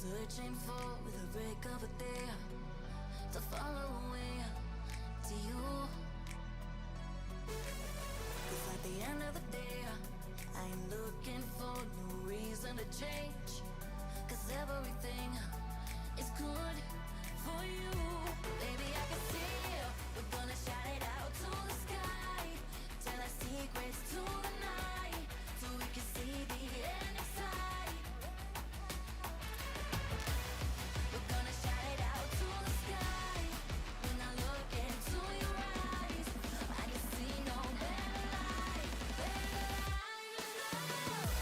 searching for the break of a day to follow away to you. 'Cause at the end of the day, I ain't looking for no reason to change. 'Cause everything is good for you. Baby, I can see we're gonna shout it out to the sky. Tell our secrets to the night, so we can see the end inside. We're gonna shout it out to the sky. When I look into your eyes, I can see no better life, better life than love.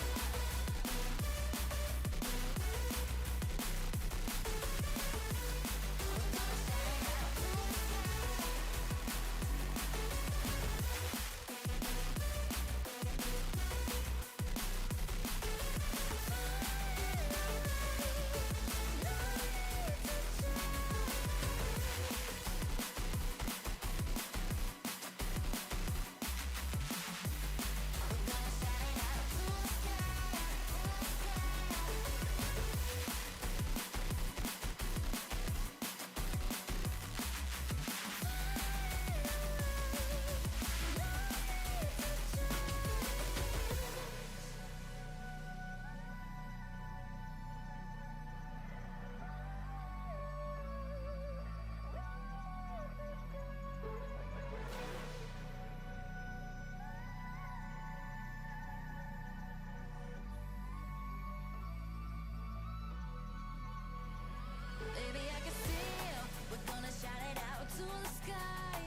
Baby, I can see we're gonna shout it out to the sky.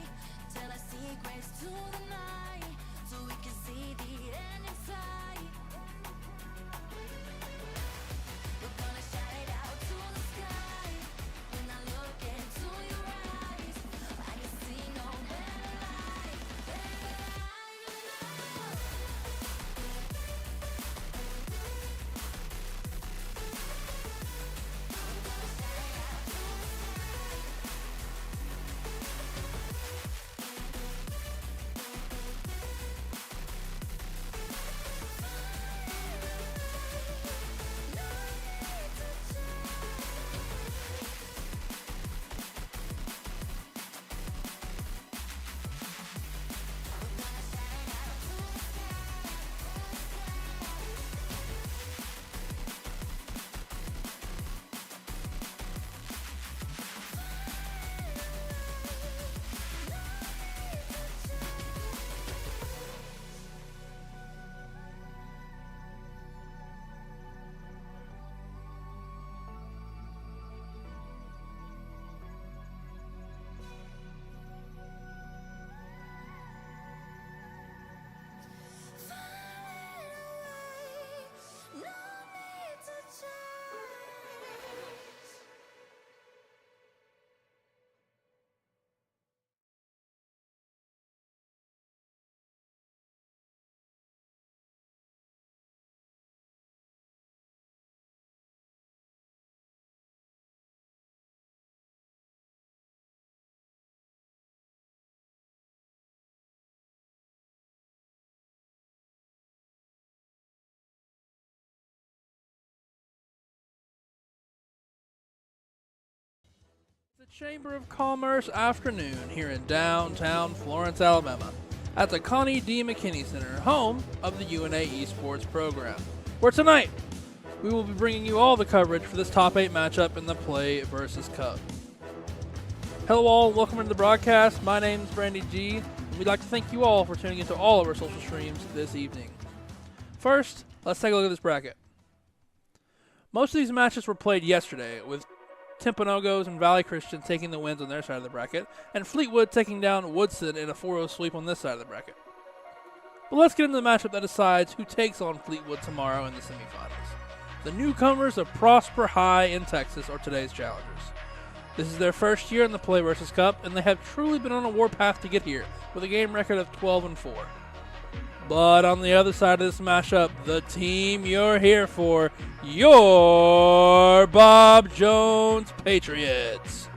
Tell our secrets to the night, so we can see the end inside. We're gonna shout it out to the sky. When I look into your eyes, I can see no better life, better life than love. No need to change. The Chamber of Commerce afternoon here in downtown Florence, Alabama, at the Connie D. McKinney Center, home of the UNA Esports program, where tonight we will be bringing you all the coverage for this top 8 matchup in the PLAYVS Cup. Hello all, welcome to the broadcast. My name is Brandy G, and we'd like to thank you all for tuning into all of our social streams this evening. First, let's take a look at this bracket. Most of these matches were played yesterday, with Timpanogos and Valley Christian taking the wins on their side of the bracket, and Fleetwood taking down Woodson in a 4-0 sweep on this side of the bracket. But let's get into the matchup that decides who takes on Fleetwood tomorrow in the semifinals. The newcomers of Prosper High in Texas are today's challengers. This is their first year in the PLAYVS Cup, and they have truly been on a warpath to get here, with a game record of 12-4. But on the other side of this matchup, the team you're here for, your Bob Jones Patriots.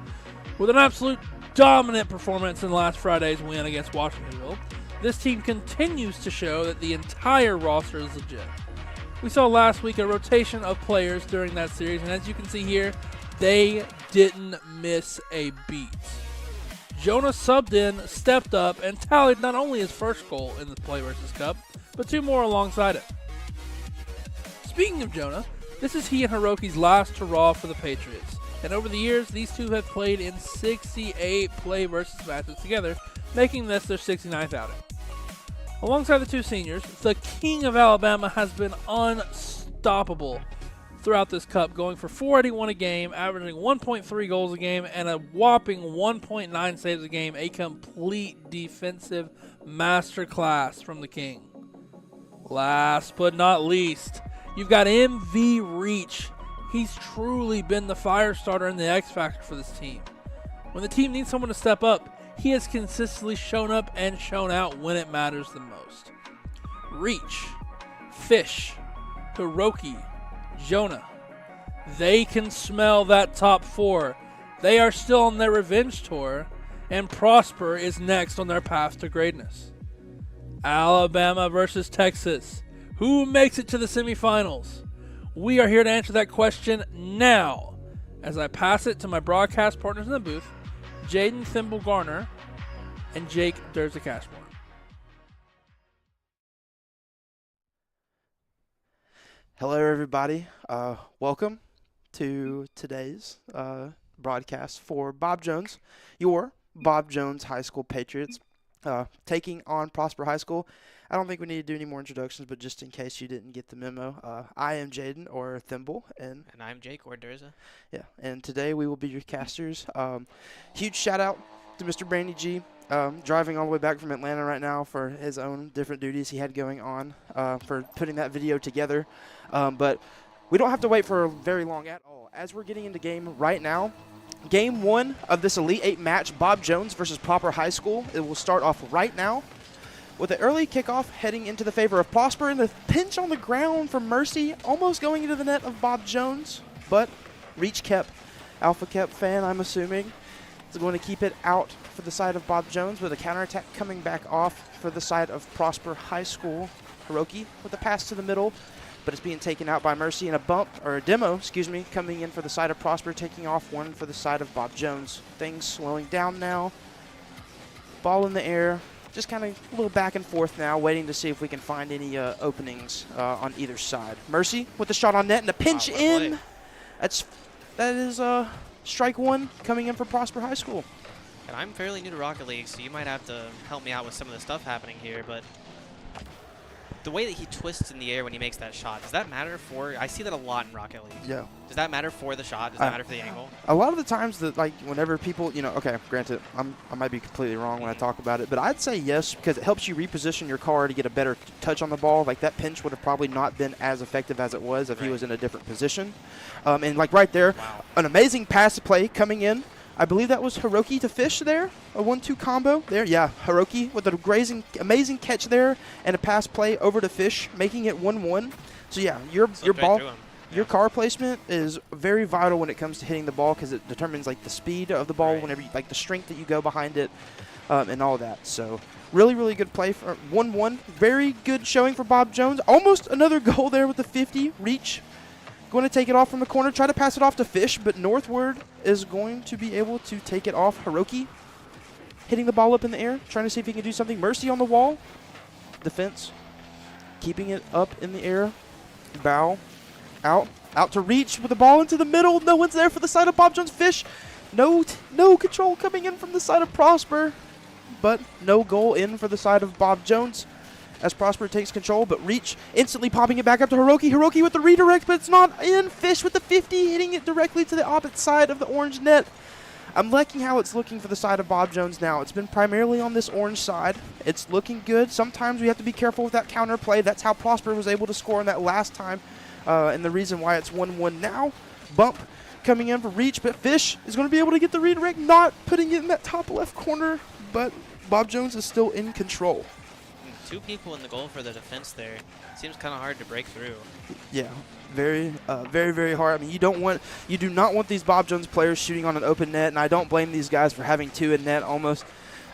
With an absolute dominant performance in last Friday's win against Washingtonville, this team continues to show that the entire roster is legit. We saw last week a rotation of players during that series, and as you can see here, they didn't miss a beat. Jonah subbed in, stepped up, and tallied not only his first goal in the PLAYVS Cup, but 2 more alongside it. Speaking of Jonah, this is he and Hiroki's last hurrah for the Patriots, and over the years, these two have played in 68 PLAYVS matches together, making this their 69th outing. Alongside the two seniors, the King of Alabama has been unstoppable throughout this cup, going for 481 a game, averaging 1.3 goals a game, and a whopping 1.9 saves a game, a complete defensive masterclass from the King. Last but not least, you've got MV Reach. He's truly been the fire starter and the X factor for this team. When the team needs someone to step up, he has consistently shown up and shown out when it matters the most. Reach, Fish, Hiroki, Jonah, they can smell that top 4. They are still on their revenge tour, and Prosper is next on their path to greatness. Alabama versus Texas. Who makes it to the semifinals? We are here to answer that question now, as I pass it to my broadcast partners in the booth, Jaden Thimble Garner and Jake Durza Cashmore. Hello, everybody. Welcome to today's broadcast for Bob Jones, your Bob Jones High School Patriots, taking on Prosper High School. I don't think we need to do any more introductions, but just in case you didn't get the memo, I am Jaden, or Thimble, and I'm Jake, or Durza. Yeah, and today we will be your casters. Huge shout out to Mr. Brandy G, driving all the way back from Atlanta right now for his own different duties he had going on, for putting that video together. But we don't have to wait for very long at all. As we're getting into game right now, Game 1 of this Elite 8 match, Bob Jones versus Prosper High School. It will start off right now with an early kickoff heading into the favor of Prosper, and the pinch on the ground for Mercy, almost going into the net of Bob Jones, but Reach kept, Alpha kept fan, I'm assuming, is going to keep it out for the side of Bob Jones, with a counterattack coming back off for the side of Prosper High School. Hiroki with a pass to the middle, but it's being taken out by Mercy, and a demo, coming in for the side of Prosper, taking off one for the side of Bob Jones. Things slowing down now. Ball in the air. Just kind of a little back and forth now, waiting to see if we can find any openings on either side. Mercy with the shot on net and a pinch in. That is strike 1 coming in for Prosper High School. And I'm fairly new to Rocket League, so you might have to help me out with some of the stuff happening here, but the way that he twists in the air when he makes that shot, does that matter for, I see that a lot in Rocket League. Yeah. Does that matter for the shot? Does that matter for the angle? A lot of the times that, like, whenever people, okay, granted, I might be completely wrong when I talk about it, but I'd say yes, because it helps you reposition your car to get a better touch on the ball. Like, that pinch would have probably not been as effective as it was if he was in a different position. And, like, right there, an amazing pass play coming in. I believe that was Hiroki to Fish there, a 1-2 combo there. Yeah, Hiroki with a amazing catch there and a pass play over to Fish, making it 1-1. So yeah, your ball, your car placement is very vital when it comes to hitting the ball, because it determines like the speed of the ball, whenever like the strength that you go behind it, and all that. So really, really good play for 1-1. Very good showing for Bob Jones. Almost another goal there with the 50 reach. Going to take it off from the corner, try to pass it off to Fish, but Northward is going to be able to take it off. Hiroki hitting the ball up in the air, trying to see if he can do something. Mercy on the wall. Defense keeping it up in the air. Bow out to Reach with the ball into the middle. No one's there for the side of Bob Jones. Fish, no control coming in from the side of Prosper, but no goal in for the side of Bob Jones as Prosper takes control, but Reach instantly popping it back up to Hiroki. Hiroki with the redirect, but it's not in. Fish with the 50, hitting it directly to the opposite side of the orange net. I'm liking how it's looking for the side of Bob Jones now. It's been primarily on this orange side. It's looking good. Sometimes we have to be careful with that counter play. That's how Prosper was able to score in that last time, and the reason why it's 1-1 now. Bump coming in for Reach, but Fish is going to be able to get the redirect, not putting it in that top left corner, but Bob Jones is still in control. 2 people in the goal for the defense there. Seems kind of hard to break through. Yeah, very, very hard. I mean, you do not want these Bob Jones players shooting on an open net, and I don't blame these guys for having 2 in net almost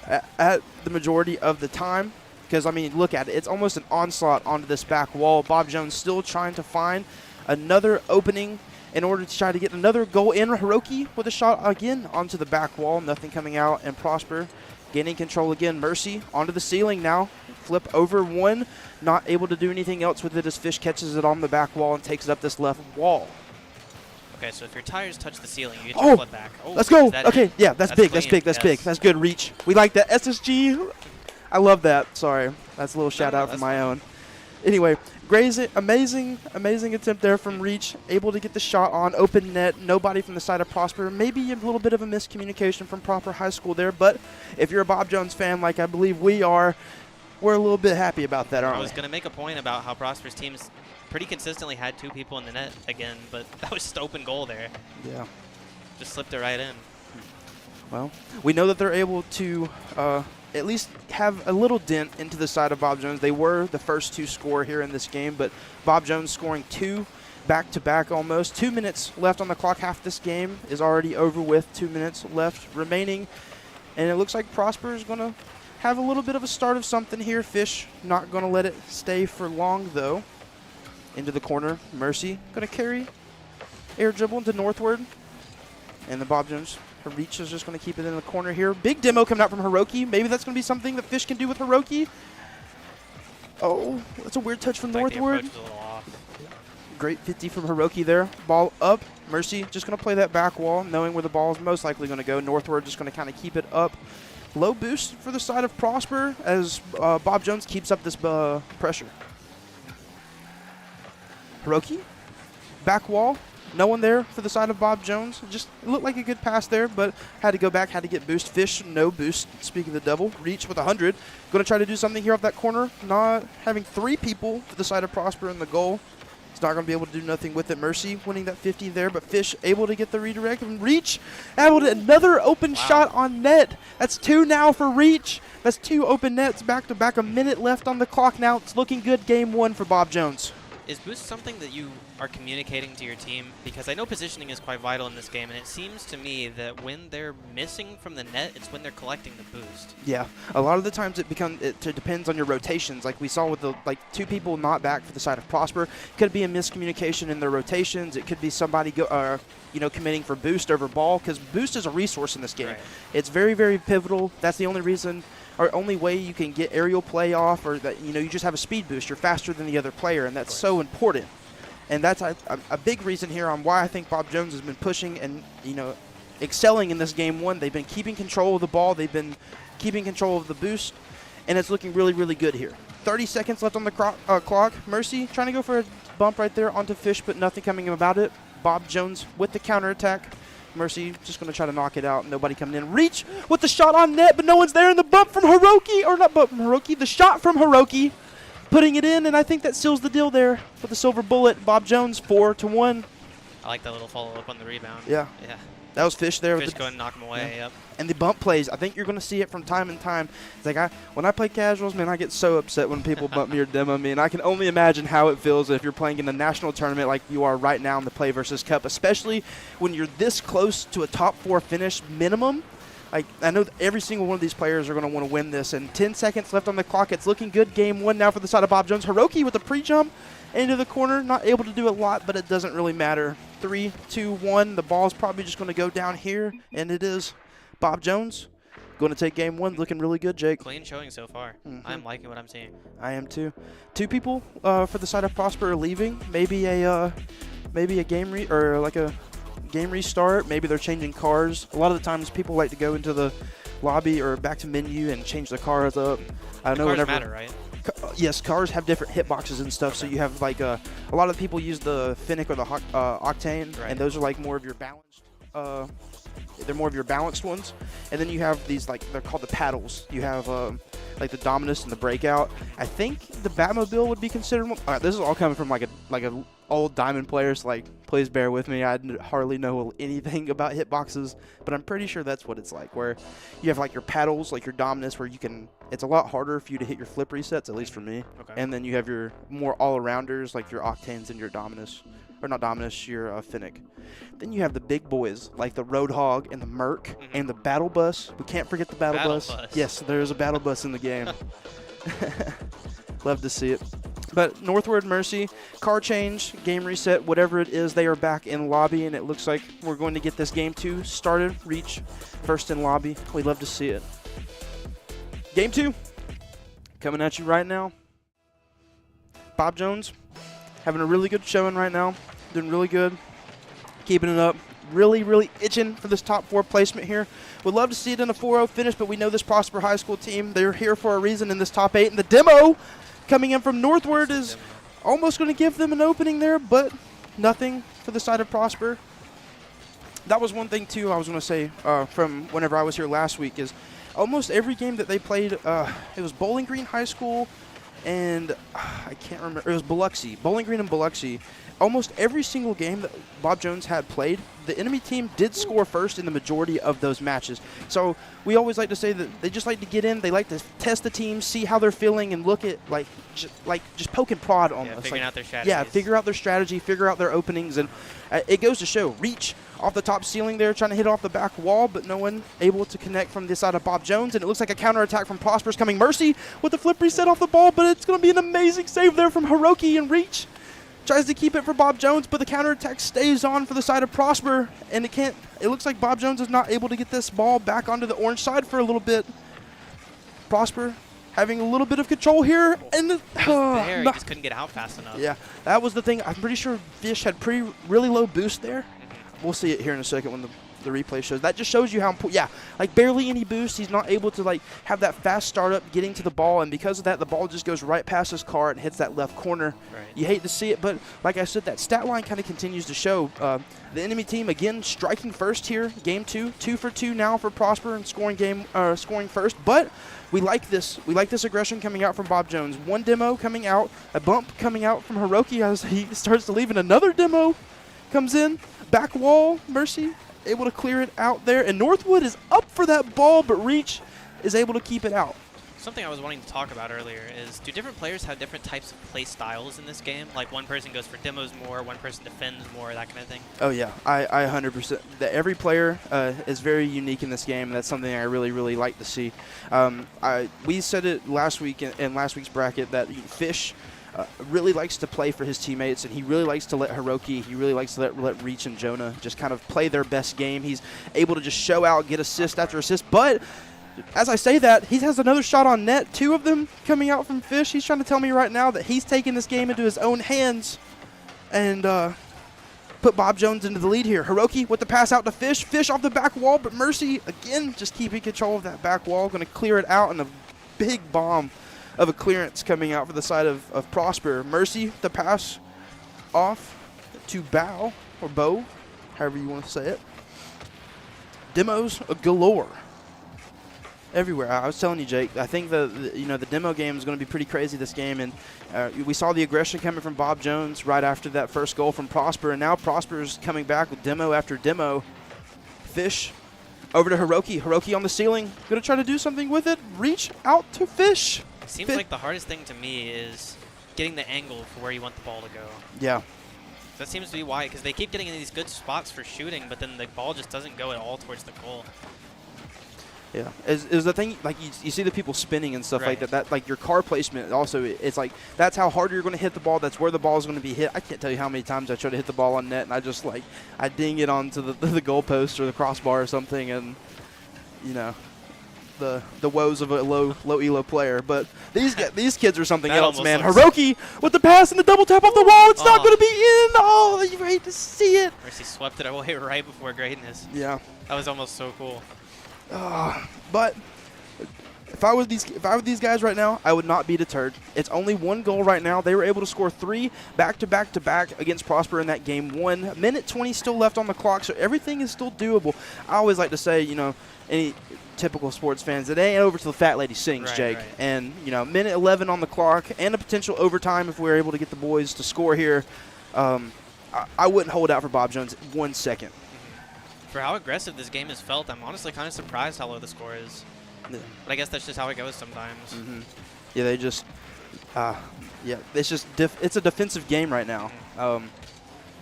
at the majority of the time. Because, I mean, look at it. It's almost an onslaught onto this back wall. Bob Jones still trying to find another opening in order to try to get another goal in. Hiroki with a shot again onto the back wall. Nothing coming out. And Prosper gaining control again. Mercy onto the ceiling now. Flip over one. Not able to do anything else with it as Fish catches it on the back wall and takes it up this left wall. Okay, so if your tires touch the ceiling, you get your flip back. Oh, let's go. is that Okay, it? yeah, that's big. That's clean. big. That's Yes. big. That's good reach. We like that. SSG. I love that. Sorry. That's a little shout out from my fine. own. Anyway, Gray's amazing attempt there from Reach. Able to get the shot on open net. Nobody from the side of Prosper. Maybe a little bit of a miscommunication from Proper High School there. But if you're a Bob Jones fan, like I believe we are, we're a little bit happy about that, aren't we? I was going to make a point about how Prosper's teams pretty consistently had 2 people in the net again, but that was just open goal there. Yeah. Just slipped it right in. Well, we know that they're able to at least have a little dent into the side of Bob Jones. They were the first to score here in this game, but Bob Jones scoring 2 back-to-back almost. 2 minutes left on the clock. Half this game is already over with. 2 minutes left remaining. And it looks like Prosper is going to have a little bit of a start of something here. Fish not going to let it stay for long, though. Into the corner. Mercy going to carry. Air dribble into northward. And the Bob Jones Reach is just going to keep it in the corner here. Big demo coming out from Hiroki. Maybe that's going to be something that Fish can do with Hiroki. Oh, that's a weird touch from Like the northward. approach was a little off. Great 50 from Hiroki there. Ball up. Mercy just going to play that back wall, knowing where the ball is most likely going to go. Northward just going to kind of keep it up. Low boost for the side of Prosper as Bob Jones keeps up this pressure. Hiroki, back wall. No one there for the side of Bob Jones. Just looked like a good pass there, but had to go back, had to get boost. Fish, no boost. Speaking of the devil, Reach with 100. Going to try to do something here off that corner. Not having 3 people to the side of Prosper in the goal. He's not going to be able to do nothing with it. Mercy winning that 50 there, but Fish able to get the redirect. And Reach able to another open shot on net. That's 2 now for Reach. That's 2 open nets back to back. A minute left on the clock now. It's looking good. Game 1 for Bob Jones. Is boost something that you are communicating to your team? Because I know positioning is quite vital in this game, and it seems to me that when they're missing from the net, it's when they're collecting the boost. Yeah, a lot of the times it depends on your rotations. Like we saw with the 2 people not back for the side of Prosper, could be a miscommunication in their rotations. It could be somebody committing for boost over ball, because boost is a resource in this game. Right. It's very, very pivotal. That's the only reason or only way you can get aerial play off, or that you just have a speed boost. You're faster than the other player, and that's so important. And that's a big reason here on why I think Bob Jones has been pushing and excelling in this game 1. They've been keeping control of the ball. They've been keeping control of the boost, and it's looking really, really good here. 30 seconds left on the clock. Mercy trying to go for a bump right there onto Fish, but nothing coming about it. Bob Jones with the counterattack. Mercy just going to try to knock it out. Nobody coming in. Reach with the shot on net, but no one's there. And the bump from Hiroki, or not bump from Hiroki, the shot from Hiroki, putting it in, and I think that seals the deal there for the silver bullet. Bob Jones 4-1. I like that little follow-up on the rebound. Yeah. Yeah. That was Fish there. Fish going to knock him away, yep. And the bump plays, I think you're going to see it from time to time. It's like when I play casuals, man, I get so upset when people bump me or demo me, and I can only imagine how it feels if you're playing in a national tournament like you are right now in the PLAYVS Cup, especially when you're this close to a top 4 finish minimum. Like, I know every single one of these players are going to want to win this, and 10 seconds left on the clock. It's looking good. Game 1 now for the side of Bob Jones. Hiroki with the pre-jump into the corner. Not able to do a lot, but it doesn't really matter. 3, 2, 1. The ball's probably just going to go down here, and it is Bob Jones going to take game 1. Looking really good, Jake. Clean showing so far. I'm liking what I'm seeing. I am too. 2 people for the side of Prosper are leaving. Maybe a game game restart. Maybe they're changing cars. A lot of the times people like to go into the lobby or back to menu and change the cars up. I know Cars matter, right? Yes, cars have different hitboxes and stuff. So you have a lot of people use the Fennec or the Octane, right. And those are more of your balanced. They're more of your balanced ones. And then you have these they're called the paddles. You have the Dominus and the Breakout. I think the Batmobile would be considered one. All right, this is all coming from a old Diamond player, so please bear with me. I hardly know anything about hitboxes, but I'm pretty sure that's what it's like, where you have your paddles, your Dominus, where it's a lot harder for you to hit your flip resets, at least for me. Okay. And then you have your more all-arounders, like your Octanes and your Dominus. Or not Dominus, your Fennec. Then you have the big boys, like the Roadhog and the Merc and the Battle Bus. We can't forget the Battle Bus. Yes, there is a Battle Bus in the game. Love to see it. But Northward Mercy, car change, game reset, whatever it is, they are back in lobby, and it looks like we're going to get this game 2 started. Reach first in lobby. We love to see it. Game 2 coming at you right now. Bob Jones having a really good showing right now. Doing really good. Keeping it up. Really, really itching for this top 4 placement here. Would love to see it in a 4-0 finish, but we know this Prosper High School team, they're here for a reason in this top 8. And the demo coming in from Northward is almost going to give them an opening there, but nothing for the side of Prosper. That was one thing, too, I was going to say from whenever I was here last week is almost every game that they played, it was Bowling Green High School and I can't remember. It was Biloxi, Bowling Green and Biloxi. Almost every single game that Bob Jones had played, the enemy team did score first in the majority of those matches. So we always like to say that they just like to get in. They like to test the team, see how they're feeling, and look at just poke and prod almost. Yeah, figuring out their strategies. Yeah, figure out their strategy, figure out their openings, and it goes to show. Reach off the top ceiling there, trying to hit off the back wall, but no one able to connect from this side of Bob Jones, and it looks like a counterattack from Prosper's coming. Mercy with the flip reset off the ball, but it's going to be an amazing save there from Hiroki, and Reach tries to keep it for Bob Jones, but the counterattack stays on for the side of Prosper, and it looks like Bob Jones is not able to get this ball back onto the orange side for a little bit. Prosper having a little bit of control here, and he just couldn't get out fast enough. Yeah, that was the thing. I'm pretty sure Fish had really low boost there. We'll see it here in a second when the replay shows. That just shows you how important. Yeah, like barely any boost. He's not able to have that fast startup getting to the ball, and because of that, the ball just goes right past his car and hits that left corner. Right. You hate to see it, but like I said, that stat line kind of continues to show. The enemy team again striking first here, game 2, 2 for 2 now for Prosper and scoring first. But we like this. We like this aggression coming out from Bob Jones. One demo coming out, a bump coming out from Hiroki as he starts to leave, and another demo comes in. Back wall, Mercy able to clear it out there, and Northwood is up for that ball, but Reach is able to keep it out. Something I was wanting to talk about earlier is, do different players have different types of play styles in this game? Like one person goes for demos more, one person defends more, that kind of thing? Oh yeah, I 100%. Every player is very unique in this game, and that's something I really, really like to see. We said it last week in last week's bracket that Fish really likes to play for his teammates, and he really likes to let Hiroki, he really likes to let Reach and Jonah just kind of play their best game. He's able to just show out, get assist after assist, but as I say that, he has another shot on net, 2 of them coming out from Fish. He's trying to tell me right now that he's taking this game into his own hands and put Bob Jones into the lead here. Hiroki with the pass out to Fish. Fish off the back wall, but Mercy, again, just keeping control of that back wall. Going to clear it out, and a big bomb of a clearance coming out for the side of Prosper. Mercy, the pass off to Bow, or Bow, however you want to say it. Demos galore everywhere. I was telling you, Jake, I think the demo game is going to be pretty crazy this game, and we saw the aggression coming from Bob Jones right after that first goal from Prosper, and now Prosper's coming back with demo after demo. Fish over to Hiroki. Hiroki on the ceiling, going to try to do something with it. Reach out to Fish. Seems like the hardest thing to me is getting the angle for where you want the ball to go. Yeah. That seems to be why, because they keep getting in these good spots for shooting, but then the ball just doesn't go at all towards the goal. Yeah, is the thing, like you see the people spinning and stuff like that. That like your car placement also, it's like that's how hard you're going to hit the ball. That's where the ball is going to be hit. I can't tell you how many times I try to hit the ball on net and I just I ding it onto the goalpost or the crossbar or something, and the woes of a low elo player. But these kids are something else, man. Hiroki with the pass and the double tap off the wall. It's not going to be in. Oh, you hate to see it. Mercy swept it away right before greatness. Yeah, that was almost so cool. But if I was these guys right now, I would not be deterred. It's only 1 goal right now. They were able to score 3 back-to-back against Prosper in that game. 1 minute 20 still left on the clock, so everything is still doable. I always like to say, any typical sports fans, it ain't over till the fat lady sings, Jake. Right. And minute 11 on the clock and a potential overtime if we're able to get the boys to score here. I wouldn't hold out for Bob Jones 1 second. For how aggressive this game has felt, I'm honestly kind of surprised how low the score is. Yeah. But I guess that's just how it goes sometimes. Mm-hmm. Yeah, they just, it's just it's a defensive game right now.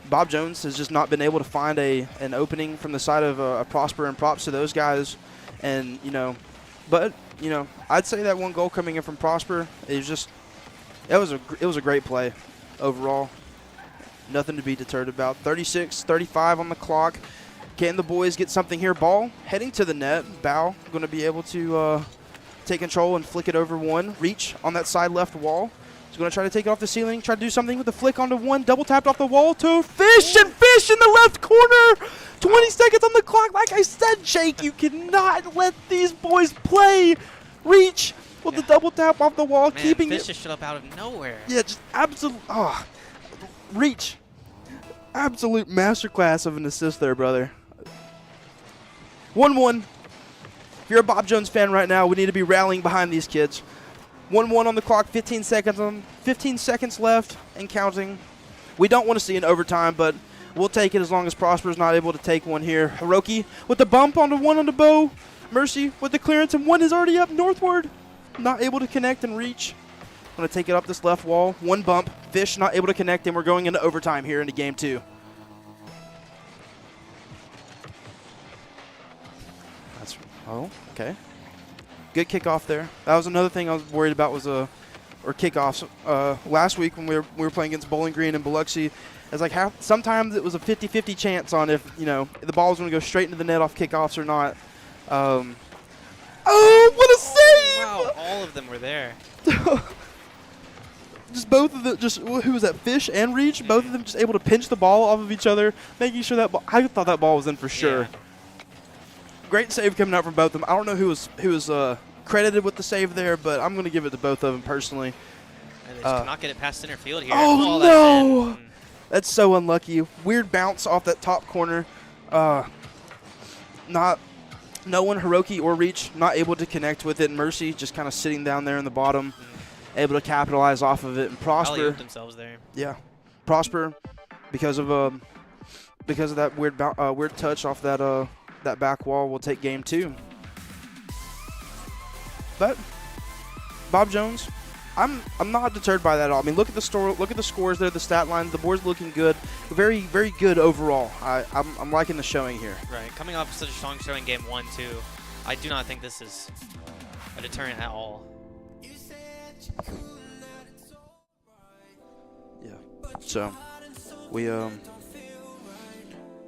Bob Jones has just not been able to find an opening from the side of Prosper, and props to those guys. And but you know, I'd say that one goal coming in from Prosper is just it was a great play overall. Nothing to be deterred about. 36-35 on the clock. Can the boys get something here? Ball heading to the net. Bow going to be able to take control and flick it over one. Reach on that side left wall. He's going to try to take it off the ceiling. Try to do something with the flick onto one. Double tapped off the wall to Fish, and Fish in the left corner. 20 seconds on the clock. Like I said, Jake, you cannot let these boys play. Reach with the double tap off the wall, Man, keeping Fish it. just showed up out of nowhere. Yeah, just absolute. Reach. Absolute masterclass of an assist there, brother. 1-1. If you're a Bob Jones fan right now, we need to be rallying behind these kids. 1-1 on the clock, 15 seconds left and counting. We don't want to see an overtime, but we'll take it as long as Prosper's not able to take one here. Hiroki with the bump onto one on the bow. Mercy with the clearance, and one is already up northward. Not able to connect and reach. Going to take it up this left wall. One bump. Fish not able to connect, and we're going into overtime here into game 2. Okay. Good kickoff there. That was another thing I was worried about was or kickoffs. Last week when we were playing against Bowling Green and Biloxi, it's like sometimes it was a 50-50 chance on if the ball was going to go straight into the net off kickoffs or not. Oh, what a save! Wow, all of them were there. Just both of them, who was that, Fish and Reach? Both of them just able to pinch the ball off of each other, making sure that I thought that ball was in for sure. Yeah. Great save coming out from both of them. I don't know who was credited with the save there, but I'm going to give it to both of them personally. And they just cannot get it past center field here. Oh, no! no! That's so unlucky. Weird bounce off that top corner. No one, Hiroki or Reach, not able to connect with it. Mercy just kind of sitting down there in the bottom, able to capitalize off of it. And Prosper, themselves there. Yeah, Prosper, because of that weird touch off that back wall, will take game 2. But Bob Jones, I'm not deterred by that at all. I mean, look at the scores there, the stat line. The board's looking good, very very good overall. I'm liking the showing here. Right, coming off such a strong showing game 1 too, I do not think this is a deterrent at all. Yeah. So we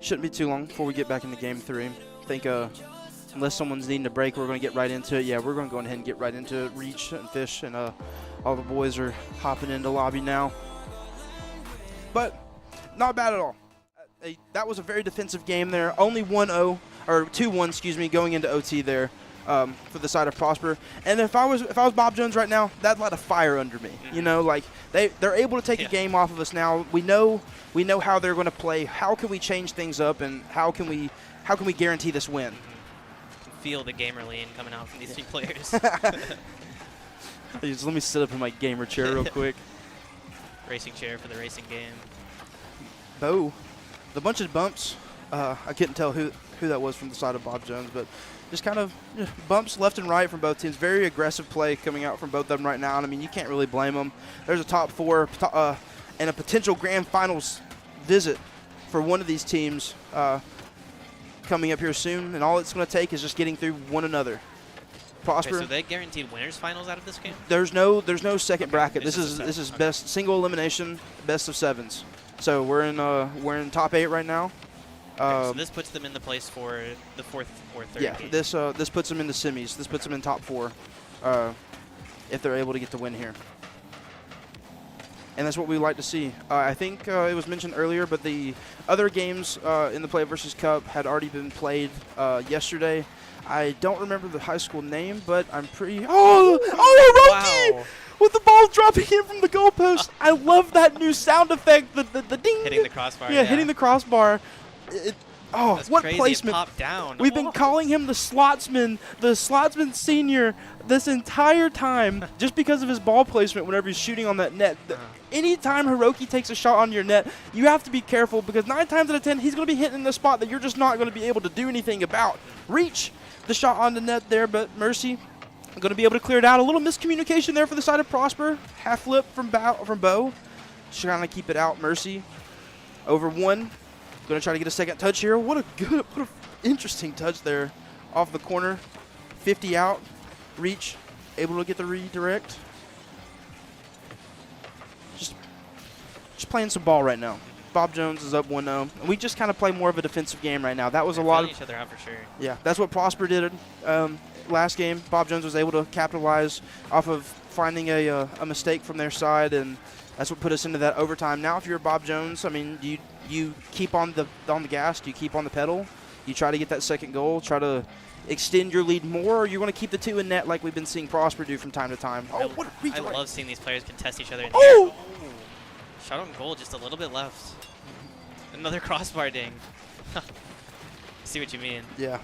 shouldn't be too long before we get back into game 3. I think unless someone's needing a break, we're going to get right into it. Yeah, we're going to go ahead and get right into it. Reach and Fish and all the boys are hopping into lobby now. But not bad at all. That was a very defensive game there. Only 1-0 or 2-1, excuse me, going into OT there for the side of Prosper. And if I was Bob Jones right now, that'd light a fire under me. You know, like they're able to take a game off of us now. We know how they're going to play. How can we change things up, and how can we guarantee this win? Feel the gamer lean coming out from these 3 players. Just let me sit up in my gamer chair real quick. Racing chair for the racing game. Bo, the bunch of bumps. I couldn't tell who that was from the side of Bob Jones, but just kind of bumps left and right from both teams. Very aggressive play coming out from both of them right now, and I mean, you can't really blame them. There's a top 4 and a potential grand finals visit for one of these teams coming up here soon, and all it's going to take is just getting through one another. Prosper. Okay, so they guaranteed winners finals out of this game? There's no second bracket. This is best single elimination, best of 7s. So we're in top 8 right now. Okay, so this puts them in the place for the fourth or third game. This puts them in the semis. This puts them in top 4 if they're able to get the win here. And that's what we like to see. I think it was mentioned earlier, but the other games in the Play vs. Cup had already been played yesterday. I don't remember the high school name, but I'm pretty... Oh, Hiroki! Wow. With the ball dropping in from the goalpost. I love that new sound effect, the ding. Hitting the crossbar. Yeah, hitting the crossbar. That's what crazy. placement. It popped down. We've been calling him the Slotsman senior this entire time just because of his ball placement whenever he's shooting on that net. Anytime Hiroki takes a shot on your net, you have to be careful because 9 times out of 10, he's going to be hitting the spot that you're just not going to be able to do anything about. Reach the shot on the net there, but Mercy going to be able to clear it out. A little miscommunication there for the side of Prosper. Half flip from Bo. Just trying to keep it out. Mercy over 1. Going to try to get a second touch here. What a interesting touch there off the corner. 50 out. Reach, able to get the redirect. Just playing some ball right now. Bob Jones is up 1-0. And we just kind of play more of a defensive game right now. That was a lot of each other out for sure. Yeah, that's what Prosper did last game. Bob Jones was able to capitalize off of finding a mistake from their side, and that's what put us into that overtime. Now, if you're Bob Jones, I mean, do you keep on the gas? Do you keep on the pedal? You try to get that second goal, try to extend your lead more, or you want to keep the two in net like we've been seeing Prosper do from time to time? Oh, what a reach! I right. love seeing these players contest each other in the air. Oh! Shot on goal, just a little bit left. Another crossbar ding. See what you mean. Yeah.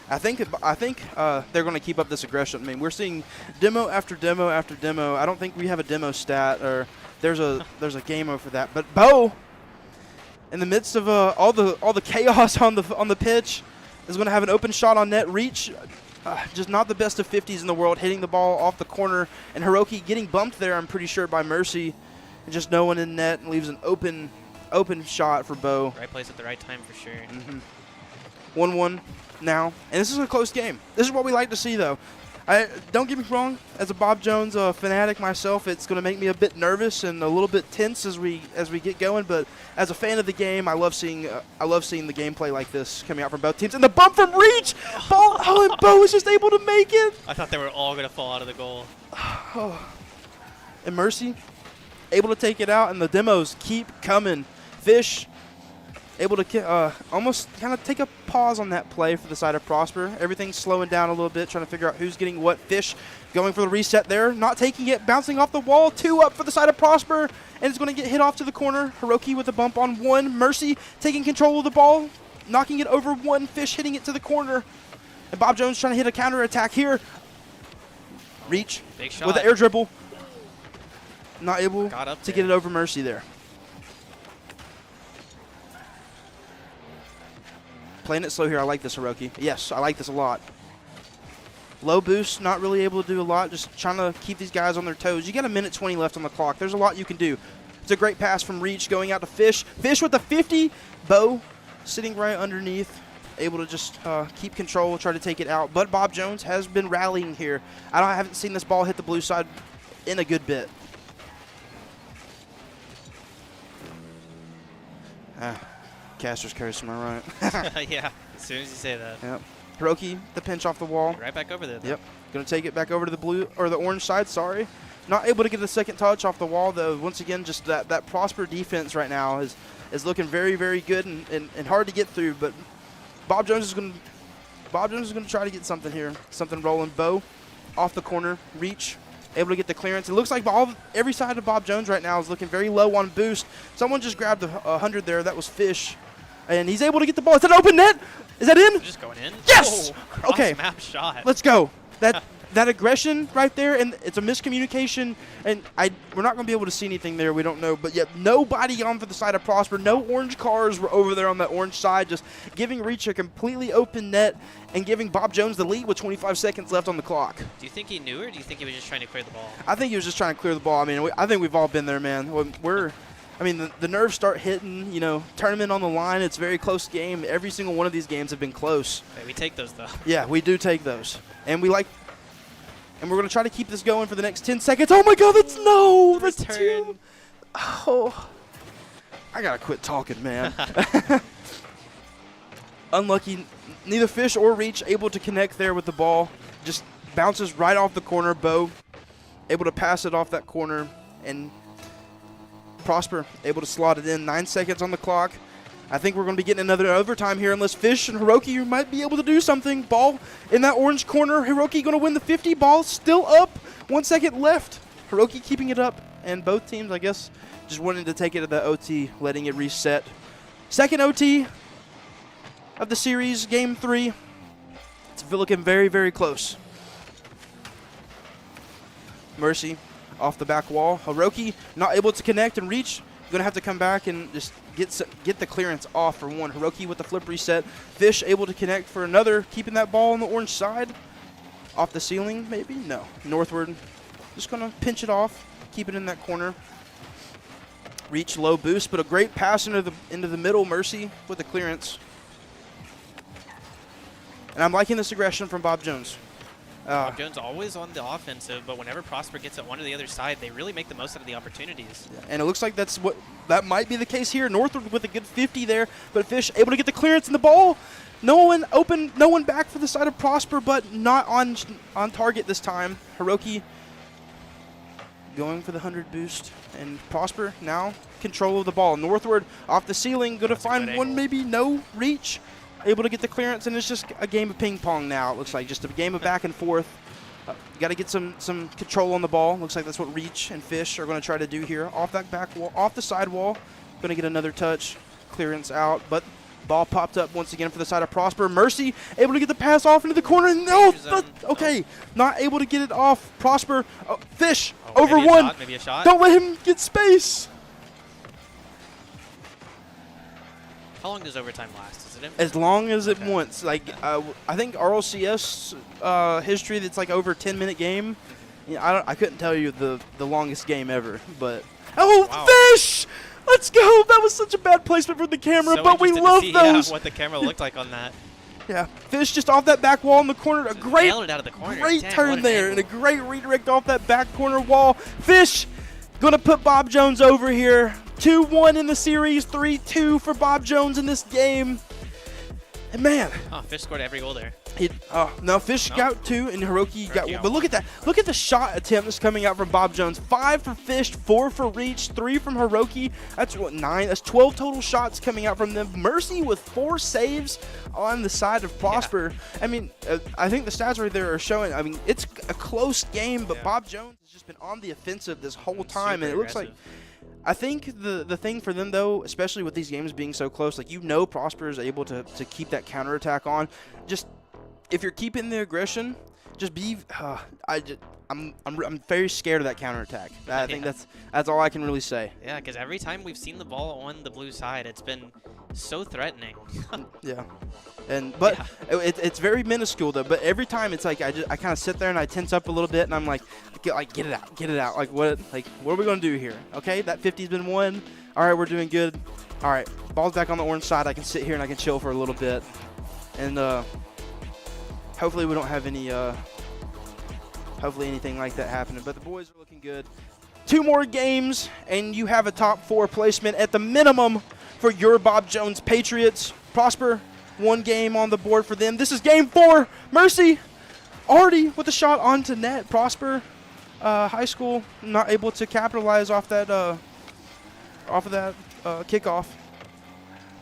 I think they're going to keep up this aggression. I mean, we're seeing demo after demo after demo. I don't think we have a demo stat or there's a game-o for that. But Bo, in the midst of all the chaos on the pitch, is going to have an open shot on net. Reach, just not the best of 50s in the world, hitting the ball off the corner, and Hiroki getting bumped there, I'm pretty sure, by Mercy, and just no one in net, and leaves an open shot for Bo. Right place at the right time for sure. 1-1 now, and this is a close game. This is what we like to see, though. Don't get me wrong, as a Bob Jones fanatic myself, it's going to make me a bit nervous and a little bit tense as we get going. But as a fan of the game, I love seeing the gameplay like this coming out from both teams. And the bump from Reach, and Bo was just able to make it. I thought they were all going to fall out of the goal. And Mercy, able to take it out, and the demos keep coming. Fish, able to almost kind of take a pause on that play for the side of Prosper. Everything's slowing down a little bit, trying to figure out who's getting what. Fish going for the reset there, not taking it, bouncing off the wall. 2 up for the side of Prosper, and it's going to get hit off to the corner. Hiroki with a bump on 1. Mercy taking control of the ball, knocking it over 1. Fish hitting it to the corner. And Bob Jones trying to hit a counter attack here. Reach Big shot with the air dribble. Not able to get it over Mercy there. Playing it slow here. I like this, Hiroki. Yes, I like this a lot. Low boost, not really able to do a lot. Just trying to keep these guys on their toes. You got 1:20 left on the clock. There's a lot you can do. It's a great pass from Reach going out to Fish. Fish with the 50. Bo sitting right underneath. Able to just keep control, try to take it out. But Bob Jones has been rallying here. I haven't seen this ball hit the blue side in a good bit. Caster's curse, am I right? Yeah, as soon as you say that. Yep. Hiroki, the pinch off the wall. Right back over there, though. Yep. Going to take it back over to the blue or the orange side, sorry. Not able to get the second touch off the wall, though. Once again, just that Prosper defense right now is looking very, very good and hard to get through. But Bob Jones is going to try to get something here. Something rolling. Bo off the corner. Reach. Able to get the clearance. It looks like every side of Bob Jones right now is looking very low on boost. Someone just grabbed 100 there. That was Fish. And he's able to get the ball. Is that an open net? Is that in? Just going in. Yes! Oh, okay. Cross-map shot. Let's go. That aggression right there, and it's a miscommunication, and we're not going to be able to see anything there. We don't know. But yet nobody on for the side of Prosper. No orange cars were over there on that orange side, just giving Reach a completely open net and giving Bob Jones the lead with 25 seconds left on the clock. Do you think he knew, or do you think he was just trying to clear the ball? I think he was just trying to clear the ball. I mean, I think we've all been there, man. The nerves start hitting, tournament on the line. It's a very close game. Every single one of these games have been close. Okay, we take those, though. Yeah, we do take those. And we're going to try to keep this going for the next 10 seconds. Oh, my God, that's 2. Oh, I got to quit talking, man. Unlucky. Neither Fish or Reach able to connect there with the ball. Just bounces right off the corner. Bo able to pass it off that corner, and Prosper able to slot it in. 9 seconds on the clock. I think we're going to be getting another overtime here unless Fish and Hiroki might be able to do something. Ball in that orange corner. Hiroki going to win the 50. Ball still up. 1 second left. Hiroki keeping it up. And both teams, I guess, just wanting to take it to the OT, letting it reset. Second OT of the series, game 3. It's looking very, very close. Mercy off the back wall. Hiroki not able to connect and Reach. Going to have to come back and just get the clearance off for 1. Hiroki with the flip reset. Fish able to connect for another, keeping that ball on the orange side. Off the ceiling, maybe? No. Northward. Just going to pinch it off, keep it in that corner. Reach low boost, but a great pass into the middle. Mercy with the clearance. And I'm liking this aggression from Bob Jones. Bob Jones always on the offensive, but whenever Prosper gets at one or the other side, they really make the most out of the opportunities. And it looks like that might be the case here. Northwood with a good 50 there, but Fish able to get the clearance in the ball. No one open, no one back for the side of Prosper, but not on target this time. Hiroki going for the 100 boost, and Prosper now control of the ball. Northward off the ceiling, going to find one, maybe no reach. Able to get the clearance, and it's just a game of ping pong now. It looks like just a game of back and forth. Got to get some control on the ball. Looks like that's what Reach and Fish are going to try to do here. Off that back wall, off the side wall. Going to get another touch, clearance out, but ball popped up once again for the side of Prosper. Mercy able to get the pass off into the corner. No, okay, not able to get it off. Prosper, Fish over maybe one. Maybe a shot. Don't let him get space. How long does overtime last? Is it As long as it wants. Like I think RLCS history, that's like over a 10-minute game. Yeah, I couldn't tell you the longest game ever, but wow. Fish! Let's go! That was such a bad placement for the camera, so but we love to see, those. Yeah, what the camera looked like on that. Yeah, Fish just off that back wall in the corner. A great, Nailed it out of the corner. great Dang, turn what an there, angle. and a great redirect off that back corner wall. Fish gonna put Bob Jones over here. 2-1 in the series, 3-2 for Bob Jones in this game. And man, Oh, Fish scored every goal there. no, Fish got 2 and Hiroki got 1. But look at that. Look at the shot attempt that's coming out from Bob Jones. 5 for Fish, 4 for Reach, 3 from Hiroki. That's what, 9. That's 12 total shots coming out from them. Mercy with 4 saves on the side of Prosper. Yeah. I mean, I think the stats right there are showing. I mean, it's a close game, but Bob Jones has just been on the offensive this whole time, and it looks like. I think the thing for them, though, especially with these games being so close, like, Prosper is able to keep that counterattack on. Just if you're keeping the aggression, just be. I'm very scared of that counterattack. I think that's all I can really say. Yeah, because every time we've seen the ball on the blue side, it's been so threatening. Yeah, but it's very minuscule though. But every time it's like I kind of sit there and I tense up a little bit, and I'm like get it out. Like what are we gonna do here? Okay, that 50's been won. All right, we're doing good. All right, ball's back on the orange side. I can sit here and I can chill for a little bit, and hopefully we don't have any. Hopefully anything like that happening. But the boys are looking good. 2 more games, and you have a top 4 placement at the minimum for your Bob Jones Patriots. Prosper, 1 game on the board for them. This is game 4. Mercy already with a shot onto net. Prosper, high school, not able to capitalize off that kickoff.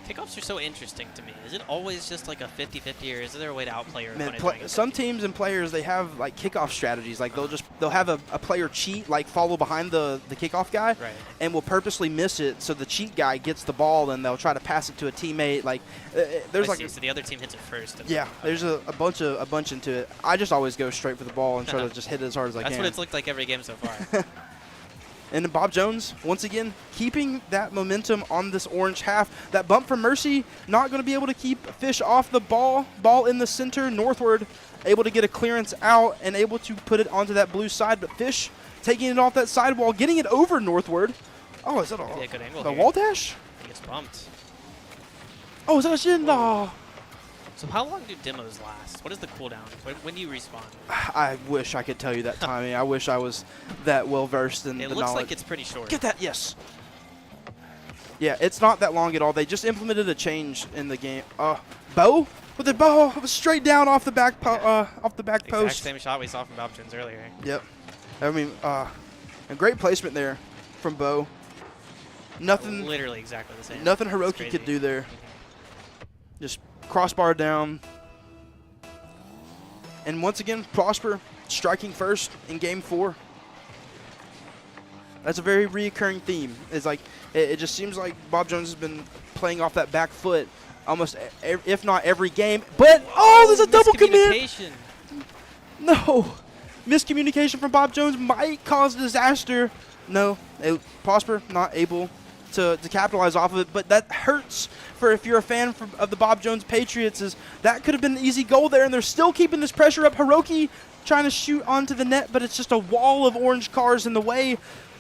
Kickoffs are so interesting to me. Is it always just like a 50-50, or is there a way to outplay your opponent? Some teams and players, they have like kickoff strategies. Like they'll have a player cheat, like follow behind the kickoff guy, right, and will purposely miss it so the cheat guy gets the ball, and they'll try to pass it to a teammate. Like there's so the other team hits it first. Yeah, there's a bunch into it. I just always go straight for the ball and try to just hit it as hard as I can. That's what it's looked like every game so far. And then Bob Jones, once again, keeping that momentum on this orange half. That bump from Mercy, not going to be able to keep Fish off the ball. Ball in the center, Northward, able to get a clearance out and able to put it onto that blue side. But Fish taking it off that sidewall, getting it over Northward. Oh, is that a good angle the here. wall dash? He gets bumped. Oh, is that a shin? No. So how long do demos last? What is the cooldown? When do you respawn? I wish I could tell you that timing. I wish I was that well versed in the knowledge. It looks like it's pretty short. Get that, yes. Yeah, it's not that long at all. They just implemented a change in the game. Bo with the ball, it was straight down off the back post. Exact same shot we saw from Bob Jones earlier. Yep. I mean, a great placement there from Bo. Nothing. Literally exactly the same. Nothing Hiroki could do there. Just crossbar down. And once again, Prosper striking first in game 4. That's a very reoccurring theme. It's like it just seems like Bob Jones has been playing off that back foot almost, if not every game. But there's a double commit. No, miscommunication from Bob Jones might cause disaster. No, Prosper not able to capitalize off of it, but that hurts for if you're a fan of the Bob Jones Patriots. Is that could have been an easy goal there, and they're still keeping this pressure up. Hiroki trying to shoot onto the net, but it's just a wall of orange cars in the way.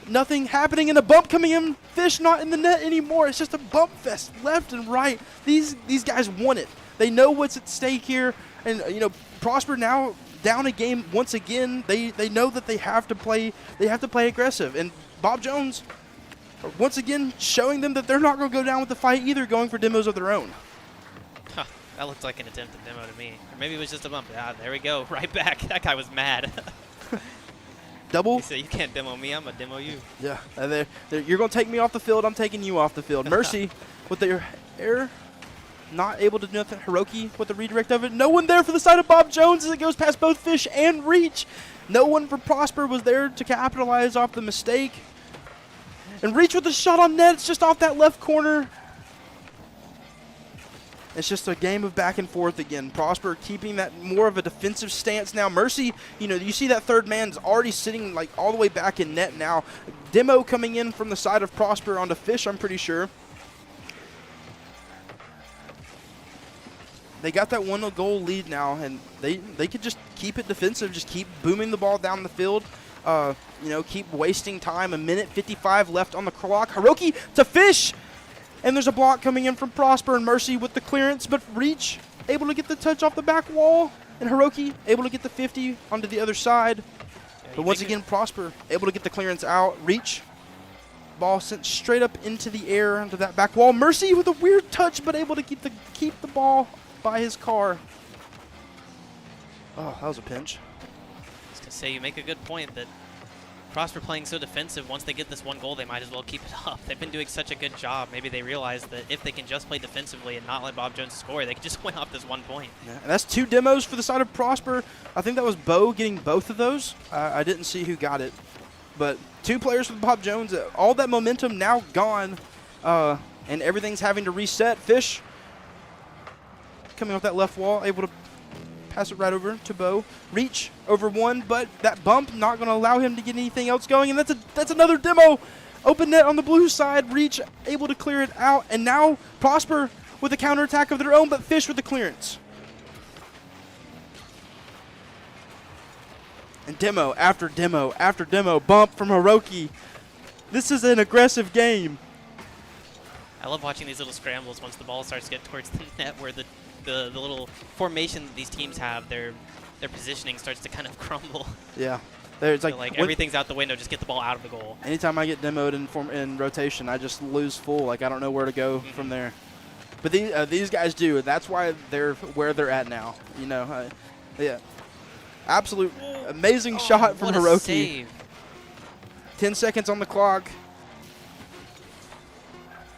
Nothing happening, and a bump coming in. Fish not in the net anymore. It's just a bump fest left and right. These guys want it. They know what's at stake here, and Prosper now down a game once again. They know that they have to play aggressive, and Bob Jones once again showing them that they're not going to go down with the fight either, going for demos of their own. Huh, that looked like an attempted demo to me. Or maybe it was just a bump. Ah, there we go. Right back. That guy was mad. Double. He said, you can't demo me. I'm going to demo you. Yeah. You're going to take me off the field. I'm taking you off the field. Mercy with their air. Not able to do nothing. Hiroki with the redirect of it. No one there for the side of Bob Jones as it goes past both Fish and Reach. No one for Prosper was there to capitalize off the mistake. And Reach with a shot on net. It's just off that left corner. It's just a game of back and forth again. Prosper keeping that more of a defensive stance now. Mercy, you see that third man's already sitting like all the way back in net now. Demo coming in from the side of Prosper onto Fish, I'm pretty sure. They got that 1-goal lead now, and they could just keep it defensive, just keep booming the ball down the field, keep wasting time. 1:55 left on the clock. Hiroki to Fish, and there's a block coming in from Prosper, and Mercy with the clearance, but Reach able to get the touch off the back wall, and Hiroki able to get the 50 onto the other side. But once again, Prosper able to get the clearance out. Reach, ball sent straight up into the air onto that back wall. Mercy with a weird touch, but able to keep the ball by his car. Oh, that was a pinch. I was going to say, you make a good point that Prosper playing so defensive, once they get this 1 goal, they might as well keep it up. They've been doing such a good job. Maybe they realize that if they can just play defensively and not let Bob Jones score, they can just win off this 1 point. Yeah, and that's 2 demos for the side of Prosper. I think that was Bo getting both of those. I didn't see who got it. But 2 players for Bob Jones. All that momentum now gone, and everything's having to reset. Fish coming off that left wall, able to pass it right over to Bo. Reach over 1, but that bump not going to allow him to get anything else going, and that's another demo. Open net on the blue side. Reach able to clear it out, and now Prosper with a counterattack of their own, but Fish with the clearance. And demo after demo after demo. Bump from Hiroki. This is an aggressive game. I love watching these little scrambles once the ball starts to get towards the net, where the little formation that these teams have, their positioning starts to kind of crumble. Yeah. There's like everything's out the window, just get the ball out of the goal. Anytime I get demoed in rotation, I just lose full. Like, I don't know where to go from there. But these guys do. That's why they're where they're at now. Yeah. Absolute amazing shot from Hiroki. Save. 10 seconds on the clock.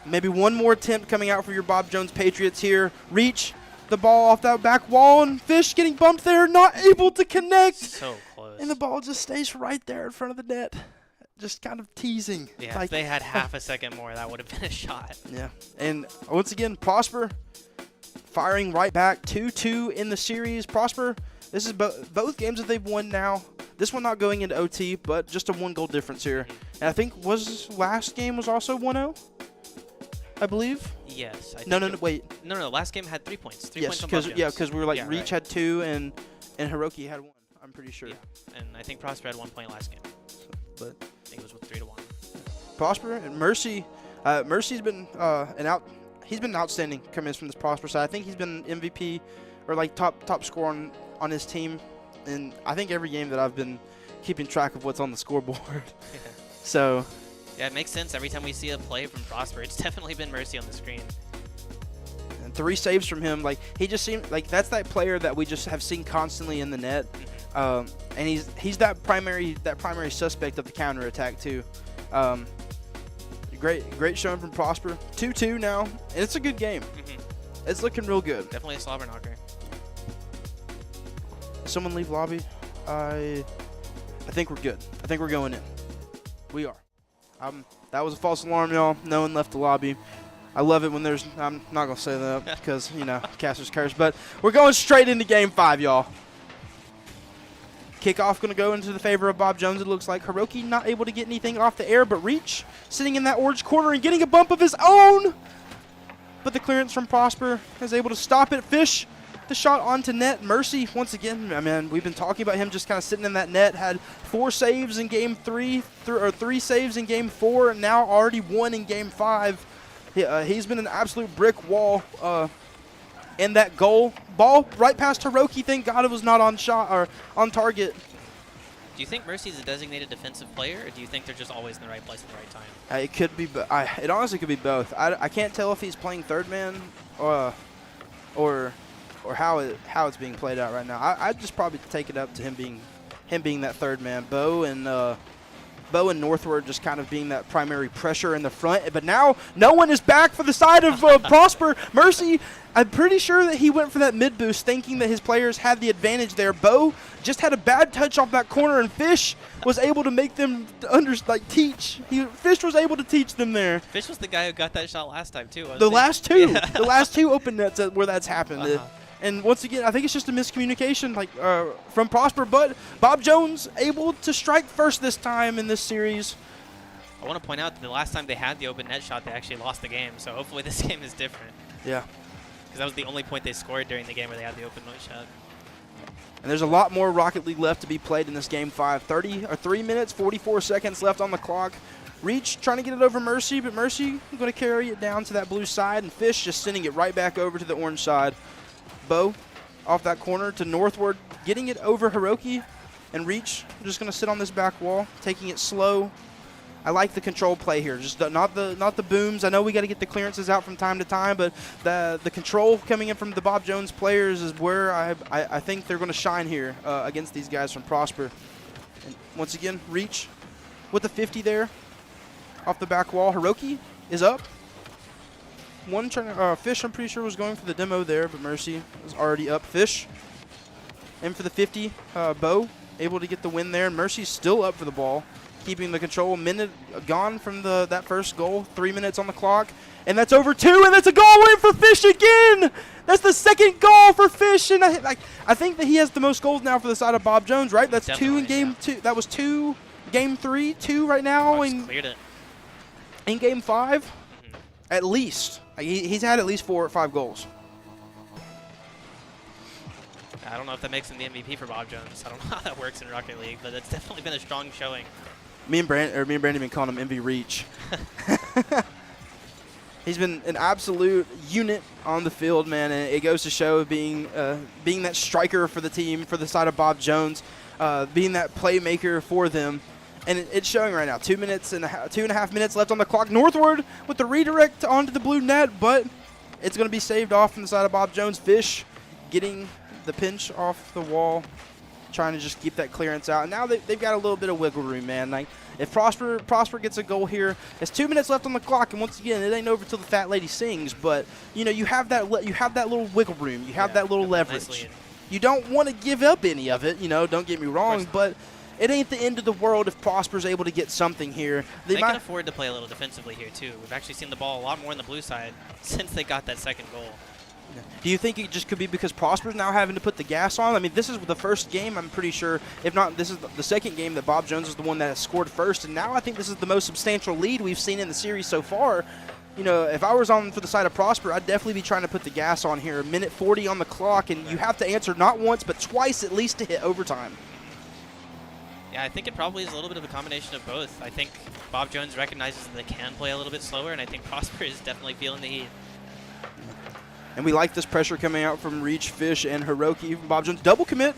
Maybe one more attempt coming out for your Bob Jones Patriots here. Reach the ball off that back wall, and Fish getting bumped there, not able to connect. So close. And the ball just stays right there in front of the net, just kind of teasing. Yeah, if they had half a second more, that would have been a shot. Yeah, and once again, Prosper firing right back. 2-2 in the series. Prosper, this is both games that they've won now. This one not going into OT, but just a 1-goal difference here. And I think last game was also 1-0, I believe. Yes. No, wait. No. Last game had 3 points. 3 Yes, points on Bob Jones. because we were like Reach had 2 and Hiroki had 1. I'm pretty sure. Yeah, and I think Prosper had 1 point last game. But I think it was with 3-1. Prosper and Mercy. Mercy's been he's been outstanding coming from this Prosper side. I think he's been MVP or like top scorer on his team, and I think every game that I've been keeping track of what's on the scoreboard. So. Yeah, it makes sense. Every time we see a play from Prosper, it's definitely been Mercy on the screen. And 3 saves from him. Like, he just seemed like that's that player that we just have seen constantly in the net. And he's that primary suspect of the counterattack too. Great showing from Prosper. 2-2 now, and it's a good game. It's looking real good. Definitely a slobber knocker. Someone leave lobby. I think we're good. I think we're going in. We are. That was a false alarm, y'all. No one left the lobby. I love it when there's. I'm not gonna say that because Caster's curse. But we're going straight into Game 5, y'all. Kickoff going to go into the favor of Bob Jones. It looks like Hiroki not able to get anything off the air, but Reach sitting in that orange corner and getting a bump of his own. But the clearance from Prosper is able to stop it. Fish the shot onto net. Mercy, once again, I mean, we've been talking about him just kind of sitting in that net. Had 4 saves in Game 3, or 3 saves in Game 4, and now already 1 in Game 5. He's been an absolute brick wall. And that goal Ball right past Hiroki. Thank God it was not on shot or on target. Do you think Mercy's a designated defensive player, or do you think they're just always in the right place at the right time? It could be. It honestly could be both. I can't tell if he's playing third man, or how it's being played out right now. I'd just probably take it up to him being that third man. Bo and Northward just kind of being that primary pressure in the front. But now no one is back for the side of Prosper. Mercy, I'm pretty sure that he went for that mid boost thinking that his players had the advantage there. Bo just had a bad touch off that corner, and Fish was able to make them teach. Fish was able to teach them there. Fish was the guy who got that shot last time too, wasn't The he? last two. Yeah. The last two open nets where that's happened. And once again, I think it's just a miscommunication from Prosper. But Bob Jones able to strike first this time in this series. I want to point out that the last time they had the open net shot, they actually lost the game. So hopefully this game is different. Yeah. Because that was the only point they scored during the game where they had the open net shot. And there's a lot more Rocket League left to be played in this game 5. 3 minutes, 44 seconds left on the clock. Reach trying to get it over Mercy, but Mercy going to carry it down to that blue side, and Fish just sending it right back over to the orange side. Bo off that corner to Northward, getting it over Hiroki, and Reach just going to sit on this back wall, taking it slow. I like the control play here, just not the booms. I know we got to get the clearances out from time to time, but the control coming in from the Bob Jones players is where I think they're going to shine here against these guys from Prosper. And once again, Reach with the 50 there off the back wall. Hiroki is up. Fish, I'm pretty sure, was going for the demo there, but Mercy was already up. Fish in for the 50. Bo able to get the win there, and Mercy's still up for the ball, keeping the control. A minute gone from that first goal. 3 minutes on the clock, and that's over 2, and that's a goal in for Fish again. That's the second goal for Fish, and I think that he has the most goals now for the side of Bob Jones, right? That's Definitely, 2 in game 2. That was 2 game 3, 2 right now Cleared it. in game 5, at least. He's had at least 4 or 5 goals. I don't know if that makes him the MVP for Bob Jones. I don't know how that works in Rocket League, but it's definitely been a strong showing. Me and Brandon have been calling him MV Reach. He's been an absolute unit on the field, man, and it goes to show being that striker for the team, for the side of Bob Jones, being that playmaker for them. And it's showing right now. 2.5 minutes left on the clock. Northward with the redirect onto the blue net, but it's going to be saved off from the side of Bob Jones. Fish getting the pinch off the wall, trying to just keep that clearance out. And now they've got a little bit of wiggle room, man. Like, if Prosper gets a goal here, it's 2 minutes left on the clock, and once again, it ain't over till the fat lady sings. But you have that little wiggle room. You have that little leverage. You don't want to give up any of it. Don't get me wrong, but it ain't the end of the world if Prosper's able to get something here. They can afford to play a little defensively here, too. We've actually seen the ball a lot more on the blue side since they got that second goal. Do you think it just could be because Prosper's now having to put the gas on? I mean, this is the first game, I'm pretty sure. If not, this is the second game that Bob Jones is the one that has scored first. And now I think this is the most substantial lead we've seen in the series so far. If I was on for the side of Prosper, I'd definitely be trying to put the gas on here. 1:40 on the clock, and you have to answer not once but twice at least to hit overtime. Yeah, I think it probably is a little bit of a combination of both. I think Bob Jones recognizes that they can play a little bit slower, and I think Prosper is definitely feeling the heat. And we like this pressure coming out from Reach, Fish, and Hiroki. Bob Jones double commit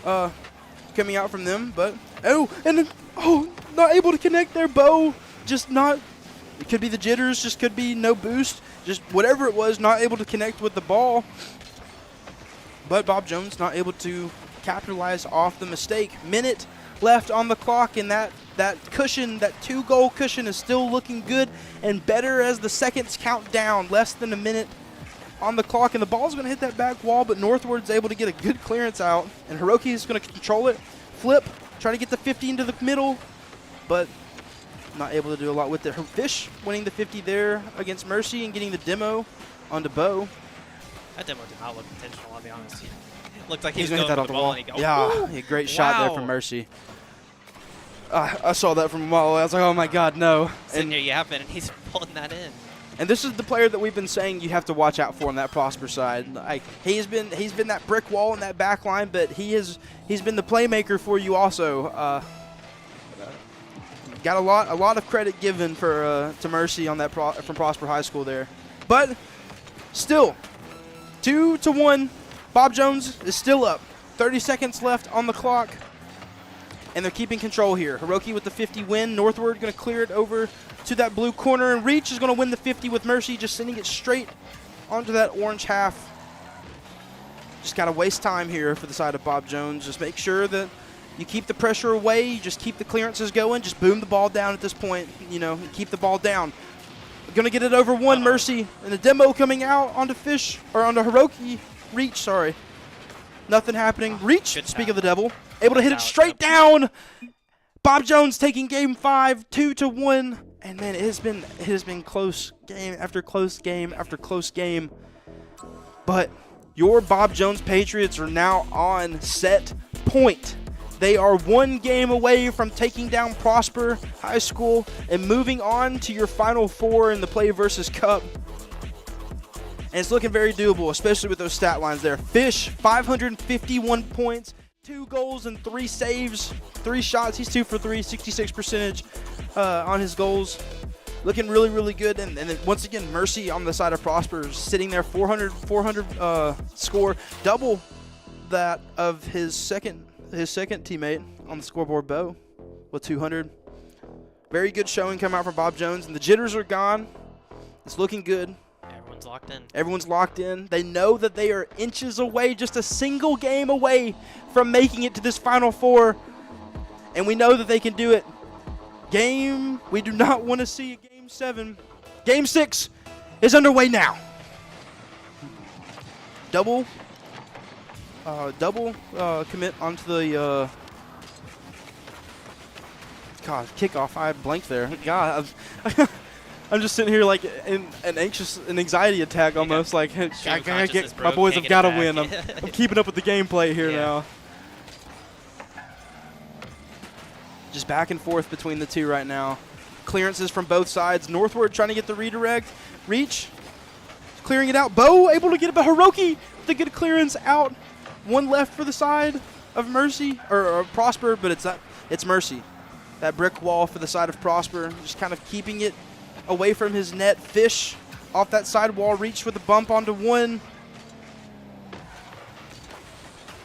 coming out from them, but not able to connect there. Bo just not. It could be the jitters, just could be no boost, just whatever it was, not able to connect with the ball. But Bob Jones not able to capitalize off the mistake. Minute left on the clock, and that cushion, that 2-goal cushion, is still looking good and better as the seconds count down. Less than a minute on the clock, and the ball's going to hit that back wall, but Northward's able to get a good clearance out, and Hiroki is going to control it, flip, try to get the 50 into the middle, but not able to do a lot with it. Fish winning the 50 there against Mercy and getting the demo onto Bo. That demo did not look intentional, I'll be honest. It looked like he He's was going to hit that going off for the the wall. ball. Yeah, great shot there from Mercy. I saw that from a mile away. I was like, oh my God, no. Sitting here yapping, and he's pulling that in. And this is the player that we've been saying you have to watch out for on that Prosper side. Like, he's been that brick wall in that back line, but he's been the playmaker for you also. Got a lot of credit given to Mercy on that from Prosper High School there, but still 2-1 Bob Jones is still up. 30 seconds left on the clock. And they're keeping control here. Hiroki with the 50 win. Northward going to clear it over to that blue corner. And Reach is going to win the 50 with Mercy, just sending it straight onto that orange half. Just got to waste time here for the side of Bob Jones. Just make sure that you keep the pressure away. You just keep the clearances going. Just boom the ball down at this point. You know, keep the ball down. Going to get it over one. Mercy. And the demo coming out onto Fish, or onto Hiroki. Reach, sorry. Nothing happening. Reach, speak of the devil. Able to hit it straight down. Bob Jones taking game 5, 2-1. And man, it has been close game after close game after close game. But your Bob Jones Patriots are now on set point. They are one game away from taking down Prosper High School and moving on to your Final Four in the PLAYVS Cup. And it's looking very doable, especially with those stat lines there. Fish, 551 points, 2 goals and 3 saves, 3 shots. He's 2 for 3, 66% on his goals. Looking really, really good. And then once again, Mercy on the side of Prosper, sitting there, 400 score, double that of his second teammate on the scoreboard, Bo, with 200. Very good showing coming out from Bob Jones, and the jitters are gone. It's looking good. Everyone's locked in. Everyone's locked in. They know that they are inches away, just a single game away from making it to this Final Four, and we know that they can do it. We do not want to see a Game 7. Game 6 is underway now. Double commit onto the kickoff. I blanked there. God, I'm just sitting here like in an anxiety attack almost. Like, I gotta get, my boys have got to win. I'm keeping up with the gameplay here now. Just back and forth between the two right now. Clearances from both sides. Northward trying to get the redirect. Reach, clearing it out. Bo able to get it, but Hiroki with a good clearance out. One left for the side of Mercy, or Prosper, but it's Mercy. That brick wall for the side of Prosper, just kind of keeping it away from his net. Fish off that side wall, Reach with a bump onto one.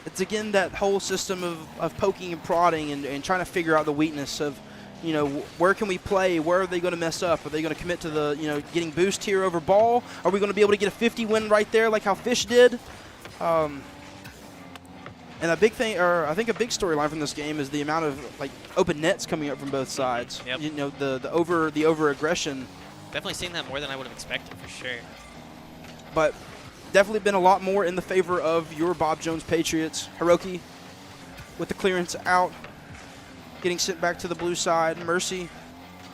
It's again that whole system of poking and prodding and trying to figure out the weakness of, you know, where can we play? Where are they going to mess up? Are they going to commit to the, you know, getting boost here over ball? Are we going to be able to get a 50 win right there like how Fish did? And a big thing, or I think a big storyline from this game is the amount of like open nets coming up from both sides. Yep. You know, the over aggression. Definitely seeing that more than I would have expected for sure. But definitely been a lot more in the favor of your Bob Jones Patriots. Hiroki with the clearance out, getting sent back to the blue side. Mercy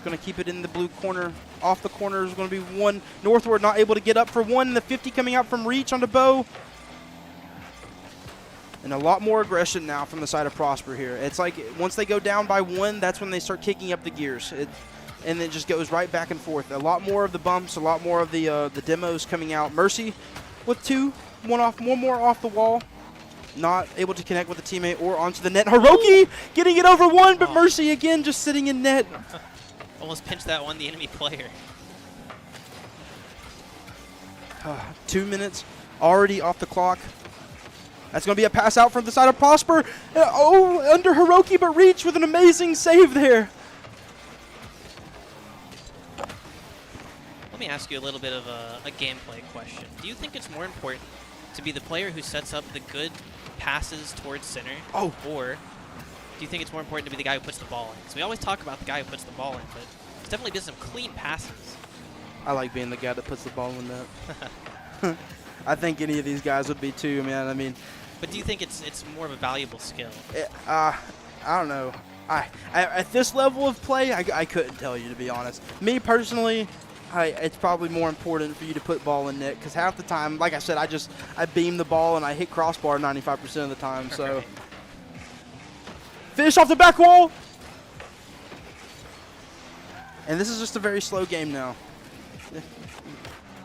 going to keep it in the blue corner. Off the corner is going to be one. Northward not able to get up for one. The 50 coming out from Reach onto Bo. And a lot more aggression now from the side of Prosper here. It's like once they go down by one, that's when they start kicking up the gears. And it just goes right back and forth. A lot more of the bumps, a lot more of the demos coming out. Mercy with one more off the wall. Not able to connect with the teammate or onto the net. Hiroki getting it over one, but Mercy again just sitting in net. Almost pinched that one, the enemy player. 2 minutes already off the clock. That's going to be a pass out from the side of Prosper. Under Hiroki, but Reach with an amazing save there. Let me ask you a little bit of a gameplay question. Do you think it's more important to be the player who sets up the good passes towards center? Or do you think it's more important to be the guy who puts the ball in? So we always talk about the guy who puts the ball in, but it's definitely been some clean passes. I like being the guy that puts the ball in that. I think any of these guys would be too, man. I mean, but do you think it's more of a valuable skill? I don't know. At this level of play, I couldn't tell you, to be honest. Me personally, it's probably more important for you to put ball in net, because half the time, like I said, I beam the ball and I hit crossbar 95% of the time. So Fish off the back wall, and this is just a very slow game now.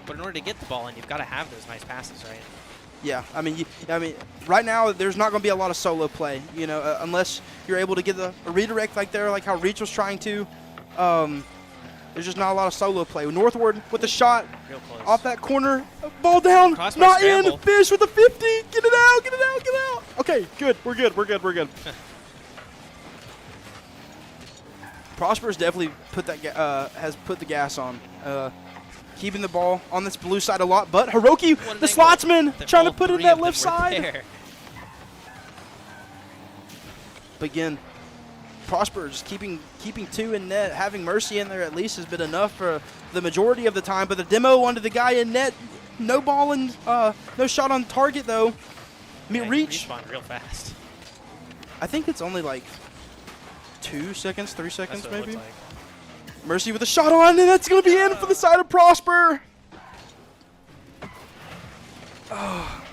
But in order to get the ball in, you've got to have those nice passes, right? Yeah, I mean, right now there's not going to be a lot of solo play, you know, unless you're able to get a redirect like there, like how Reach was trying to. There's just not a lot of solo play. Northward with a shot Real close. off that corner, ball down, Crossbar not scramble. in. Fish with a 50, get it out, get it out, get it out. Okay, good. We're good. Prosper's definitely put that has put the gas on. Keeping the ball on this blue side a lot, but Hiroki, the slotsman, trying to put it in that left side. There. But again, Prosper just keeping two in net. Having Mercy in there at least has been enough for the majority of the time. But the demo onto the guy in net, no ball and no shot on target though. I mean, reach. Respawn real fast. I think it's only like 2 seconds, 3 seconds That's what maybe. it looks like. Mercy with a shot on, and that's going to be in for the side of Prosper. Oh.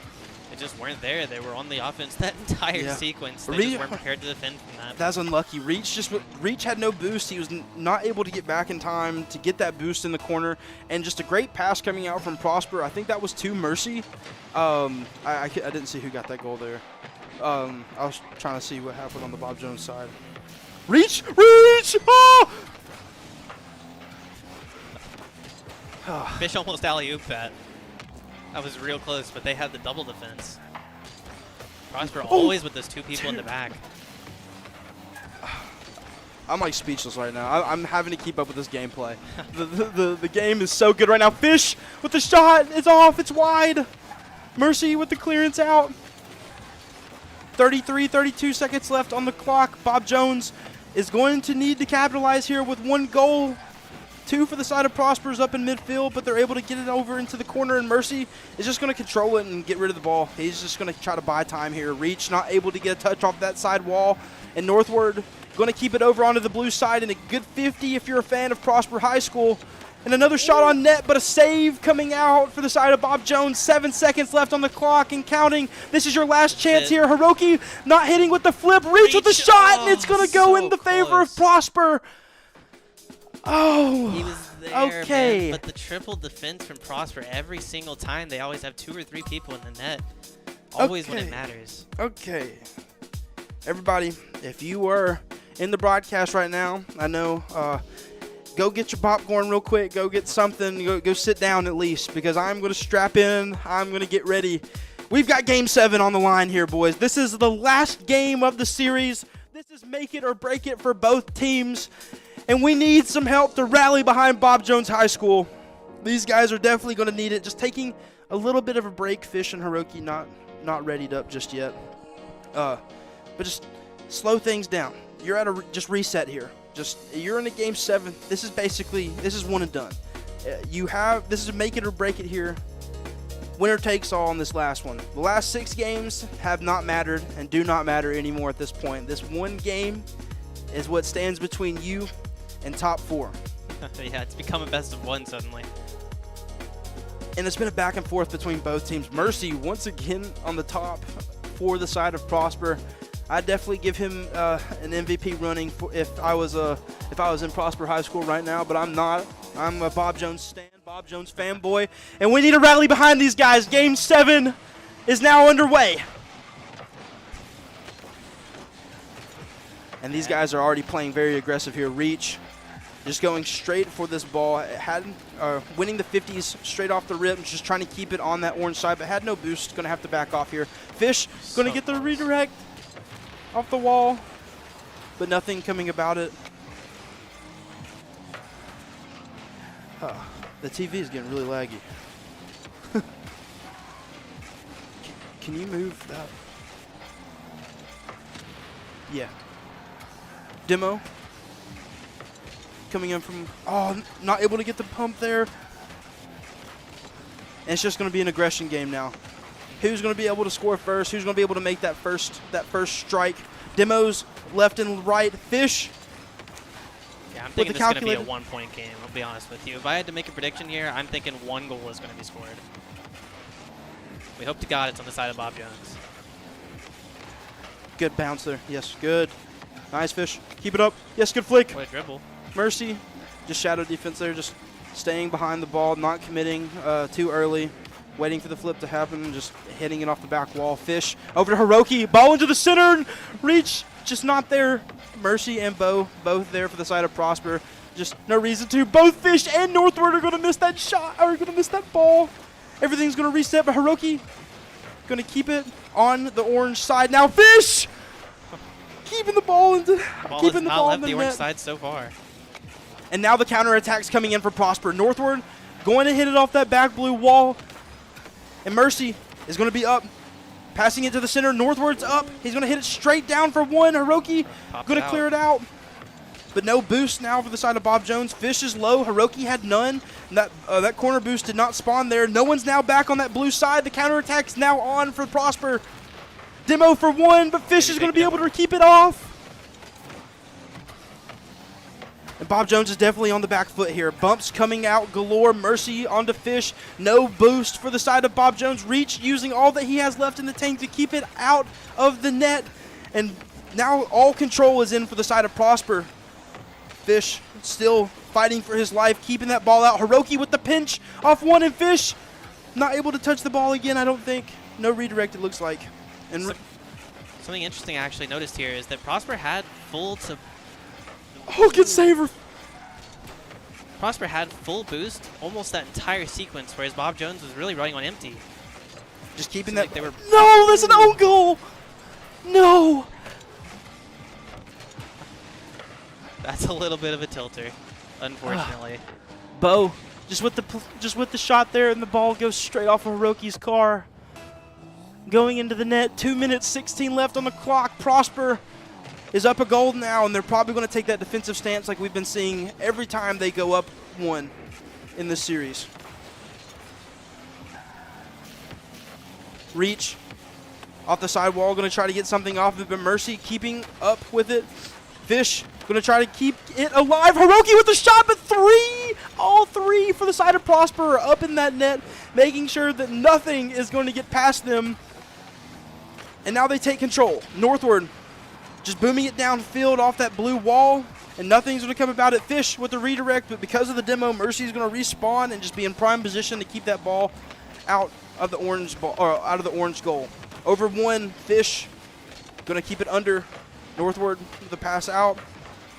They just weren't there. They were on the offense that entire sequence. They just weren't prepared to defend from that. That's unlucky. Reach had no boost. He was not able to get back in time to get that boost in the corner, and just a great pass coming out from Prosper. I think that was to Mercy. I didn't see who got that goal there. I was trying to see what happened on the Bob Jones side. Reach! Oh! Fish almost alley-ooped that. That was real close, but they had the double defense. Prosper always with those two people in the back. I'm like speechless right now. I'm having to keep up with this gameplay. the game is so good right now. Fish with the shot. It's off. It's wide. Mercy with the clearance out. 32 seconds left on the clock. Bob Jones is going to need to capitalize here with one goal. 2 for the side of Prosper's up in midfield, but they're able to get it over into the corner, and Mercy is just going to control it and get rid of the ball. He's just going to try to buy time here. Reach not able to get a touch off that side wall, and Northward going to keep it over onto the blue side, and a good 50 if you're a fan of Prosper High School. And another shot on net, but a save coming out for the side of Bob Jones. 7 seconds left on the clock and counting. This is your last chance here. Hiroki not hitting with the flip. Reach with the shot, and it's going to go in the favor of Prosper. Oh, he was there, okay. Man, but the triple defense from Prosper every single time, they always have 2 or 3 people in the net. Always when it matters. Okay. Everybody, if you were in the broadcast right now, I know, go get your popcorn real quick. Go get something. Go sit down at least, because I'm going to strap in. I'm going to get ready. We've got Game 7 on the line here, boys. This is the last game of the series. This is make it or break it for both teams. And we need some help to rally behind Bob Jones High School. These guys are definitely going to need it. Just taking a little bit of a break. Fish and Hiroki not readied up just yet. But just slow things down. You're at a just reset here. You're in a Game 7. This is one and done. This is a make it or break it here. Winner takes all in this last one. The last 6 games have not mattered and do not matter anymore at this point. This one game is what stands between you and top 4. Yeah, it's become a best of 1 suddenly. And it's been a back and forth between both teams. Mercy once again on the top for the side of Prosper. I'd definitely give him an MVP running if I was in Prosper High School right now, but I'm not. I'm a Bob Jones stan, Bob Jones fanboy, and we need to rally behind these guys. Game 7 is now underway. And these guys are already playing very aggressive here. Reach, just going straight for this ball. Winning the 50s straight off the rip, just trying to keep it on that orange side, but had no boost. Going to have to back off here. Fish going to get the redirect off the wall, but nothing coming about it. The TV is getting really laggy. Can you move that? Yeah. Demo coming in from, not able to get the pump there. And it's just going to be an aggression game now. Who's going to be able to score first? Who's going to be able to make that first strike? Demos left and right. Fish. Yeah, I'm thinking this is going to be a 1-point game, I'll be honest with you. If I had to make a prediction here, I'm thinking 1 goal is going to be scored. We hope to God it's on the side of Bob Jones. Good bounce there. Yes, good. Nice, Fish. Keep it up. Yes, good flick. What a dribble. Mercy. Just shadow defense there. Just staying behind the ball, not committing too early. Waiting for the flip to happen, just hitting it off the back wall. Fish over to Hiroki. Ball into the center. Reach just not there. Mercy and Bo both there for the side of Prosper. Just no reason to. Both Fish and Northward are going to miss that shot, or going to miss that ball. Everything's going to reset, but Hiroki going to keep it on the orange side. Now Fish keeping the ball into Ball keeping has the not ball left in the the orange net. side so far. And now the counterattack's coming in for Prosper. Northward going to hit it off that back blue wall. And Mercy is going to be up. Passing it to the center. Northward's up. He's going to hit it straight down for one. Hiroki going to clear it out. But no boost now for the side of Bob Jones. Fish is low. Hiroki had none. And that corner boost did not spawn there. No one's now back on that blue side. The counterattack's now on for Prosper. Demo for one, but Fish is going to be able to keep it off. And Bob Jones is definitely on the back foot here. Bumps coming out galore. Mercy onto Fish. No boost for the side of Bob Jones. Reach using all that he has left in the tank to keep it out of the net. And now all control is in for the side of Prosper. Fish still fighting for his life, keeping that ball out. Hiroki with the pinch off one, and Fish not able to touch the ball again, I don't think. No redirect, it looks like. And something interesting I actually noticed here is that Prosper had full to... Oh, good saver. Prosper had full boost almost that entire sequence, whereas Bob Jones was really running on empty. Just keeping Seemed that. like they were... No, that's an own goal. No. That's a little bit of a tilter, unfortunately. Bo, just with the shot there, and the ball goes straight off of Hiroki's car. Going into the net. 2 minutes 16 left on the clock. Prosper is up a goal now, and they're probably going to take that defensive stance like we've been seeing every time they go up one in this series. Reach off the sidewall, going to try to get something off of it, but Mercy keeping up with it. Fish going to try to keep it alive. Hiroki with the shot, but all three for the side of Prosper are up in that net, making sure that nothing is going to get past them. And now they take control. Northward just booming it downfield off that blue wall, and nothing's going to come about it. Fish with the redirect, but because of the demo, Mercy's going to respawn and just be in prime position to keep that ball out of the orange ball, or out of the orange goal. Over one, Fish going to keep it under. Northward with the pass out,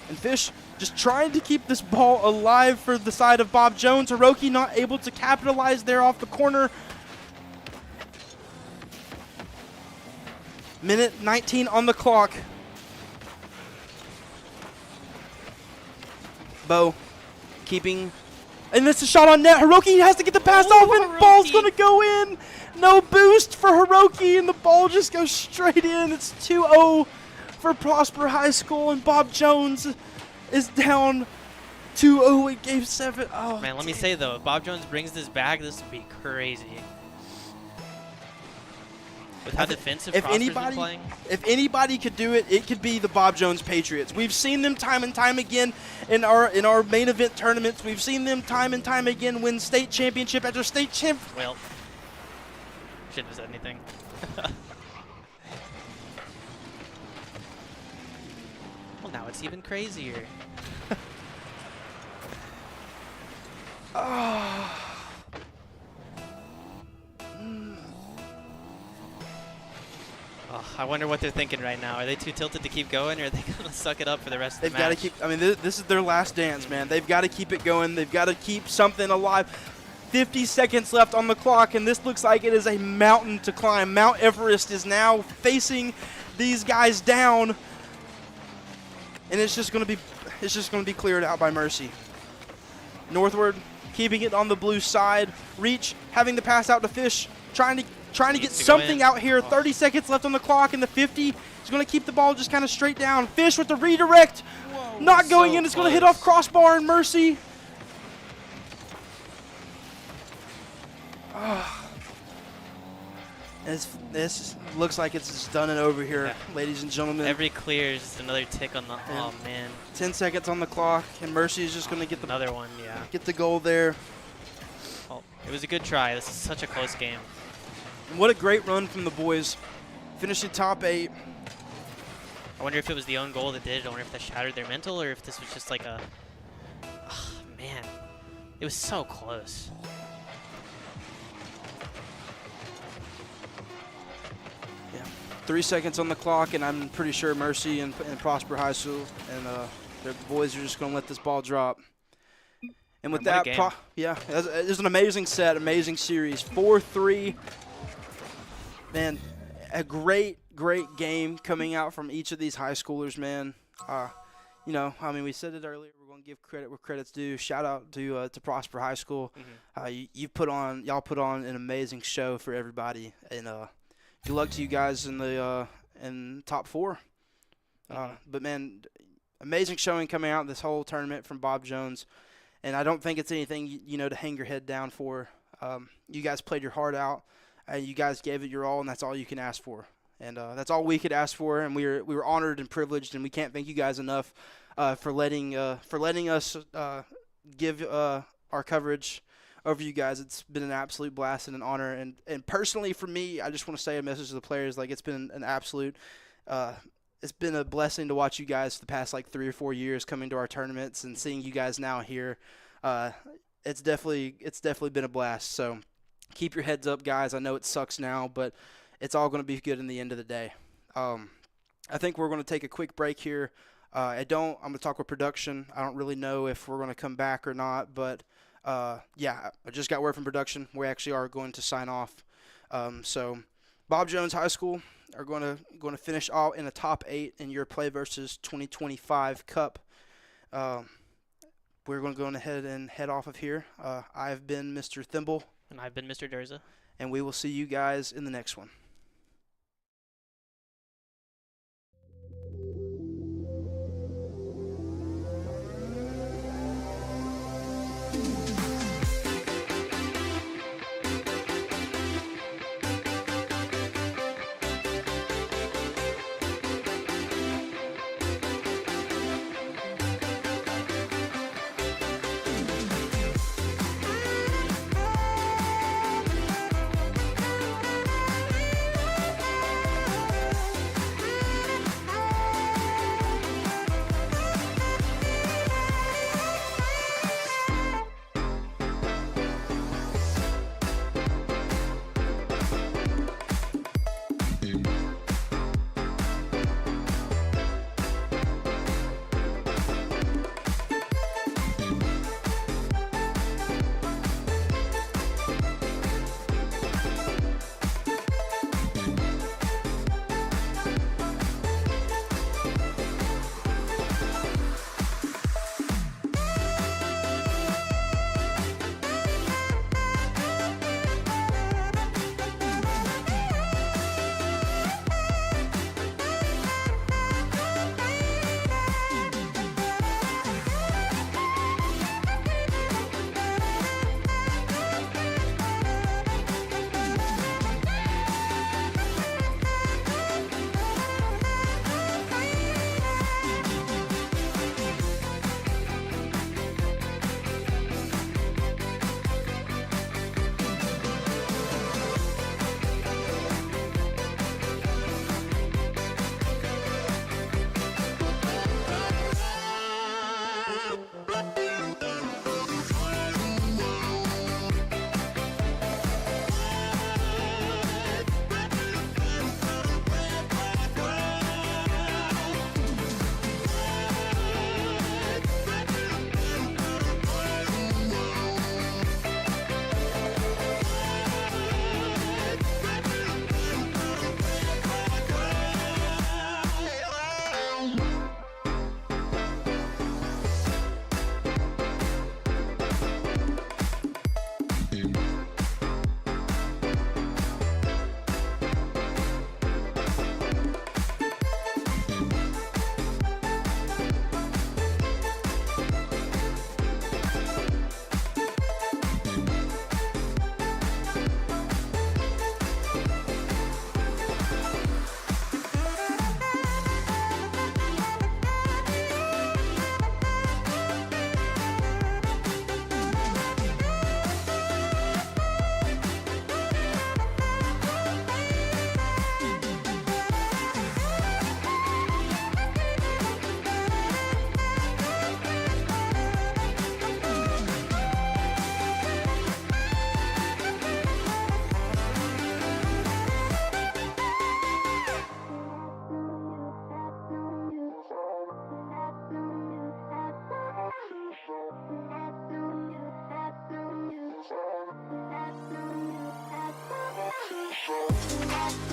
and Fish just trying to keep this ball alive for the side of Bob Jones. Hiroki not able to capitalize there off the corner. Minute 19 on the clock. Bo keeping, and it's a shot on net. Hiroki has to get the pass off, and the ball's going to go in. No boost for Hiroki, and the ball just goes straight in. It's 2-0 for Prosper High School, and Bob Jones is down 2-0 in Game 7. Oh, man, let me say, though, if Bob Jones brings this back, this would be crazy. With how defensive Prosper's been playing. If anybody could do it, it could be the Bob Jones Patriots. We've seen them time and time again in our main event tournaments. We've seen them time and time again win state championship after state champ. Well, shouldn't have said anything. Well, now it's even crazier. Oh, I wonder what they're thinking right now. Are they too tilted to keep going, or are they going to suck it up for the rest of the match? They've got to keep. I mean, this is their last dance, man. They've got to keep it going. They've got to keep something alive. 50 seconds left on the clock, and this looks like it is a mountain to climb. Mount Everest is now facing these guys down, and it's just going to be cleared out by Mercy. Northward keeping it on the blue side. Reach having the pass out to Fish, trying to get something out here. 30 seconds left on the clock, and the 50 is going to keep the ball just kind of straight down. Fish with the redirect, not going in. It's going to hit off crossbar, and Mercy. This looks like it's just done and over here, ladies and gentlemen. Every clear is just another tick on the. Oh man. 10 seconds on the clock, and Mercy is just going to get another one. Yeah. Get the goal there. Well, it was a good try. This is such a close game. And what a great run from the boys, finishing top 8. I wonder if it was the own goal that did it. I wonder if that shattered their mental, or if this was just like a. Oh, man, it was so close. Yeah, 3 seconds on the clock, and I'm pretty sure Mercy and Prosper High School and their boys are just going to let this ball drop. And with that, it was an amazing set, amazing series. 4-3 Man, a great game coming out from each of these high schoolers, man. You know, I mean, we said it earlier. We're going to give credit where credit's due. Shout out to Prosper High School. Y'all put on an amazing show for everybody, and good luck to you guys in the top 4. But man, amazing showing coming out this whole tournament from Bob Jones, and I don't think it's anything you know to hang your head down for. You guys played your heart out. You guys gave it your all, and that's all you can ask for. And that's all we could ask for, and we were honored and privileged, and we can't thank you guys enough for letting us give our coverage over you guys. It's been an absolute blast and an honor. And personally, for me, I just want to say a message to the players. Like, it's been an absolute it's been a blessing to watch you guys for the past like 3 or 4 years coming to our tournaments and seeing you guys now here. It's definitely been a blast. So keep your heads up, guys. I know it sucks now, but it's all going to be good in the end of the day. I think we're going to take a quick break here. I'm going to talk with production. I don't really know if we're going to come back or not, but yeah, I just got word from production. We actually are going to sign off. So Bob Jones High School are going to finish all in the top 8 in your PLAYVS 2025 Cup. We're going to go ahead and head off of here. I've been Mr. Thimble. And I've been Mr. Durza. And we will see you guys in the next one. At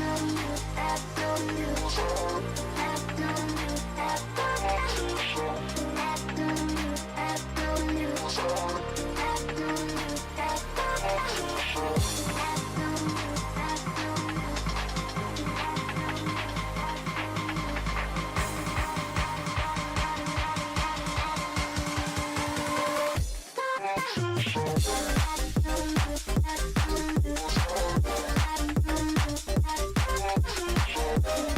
Bye.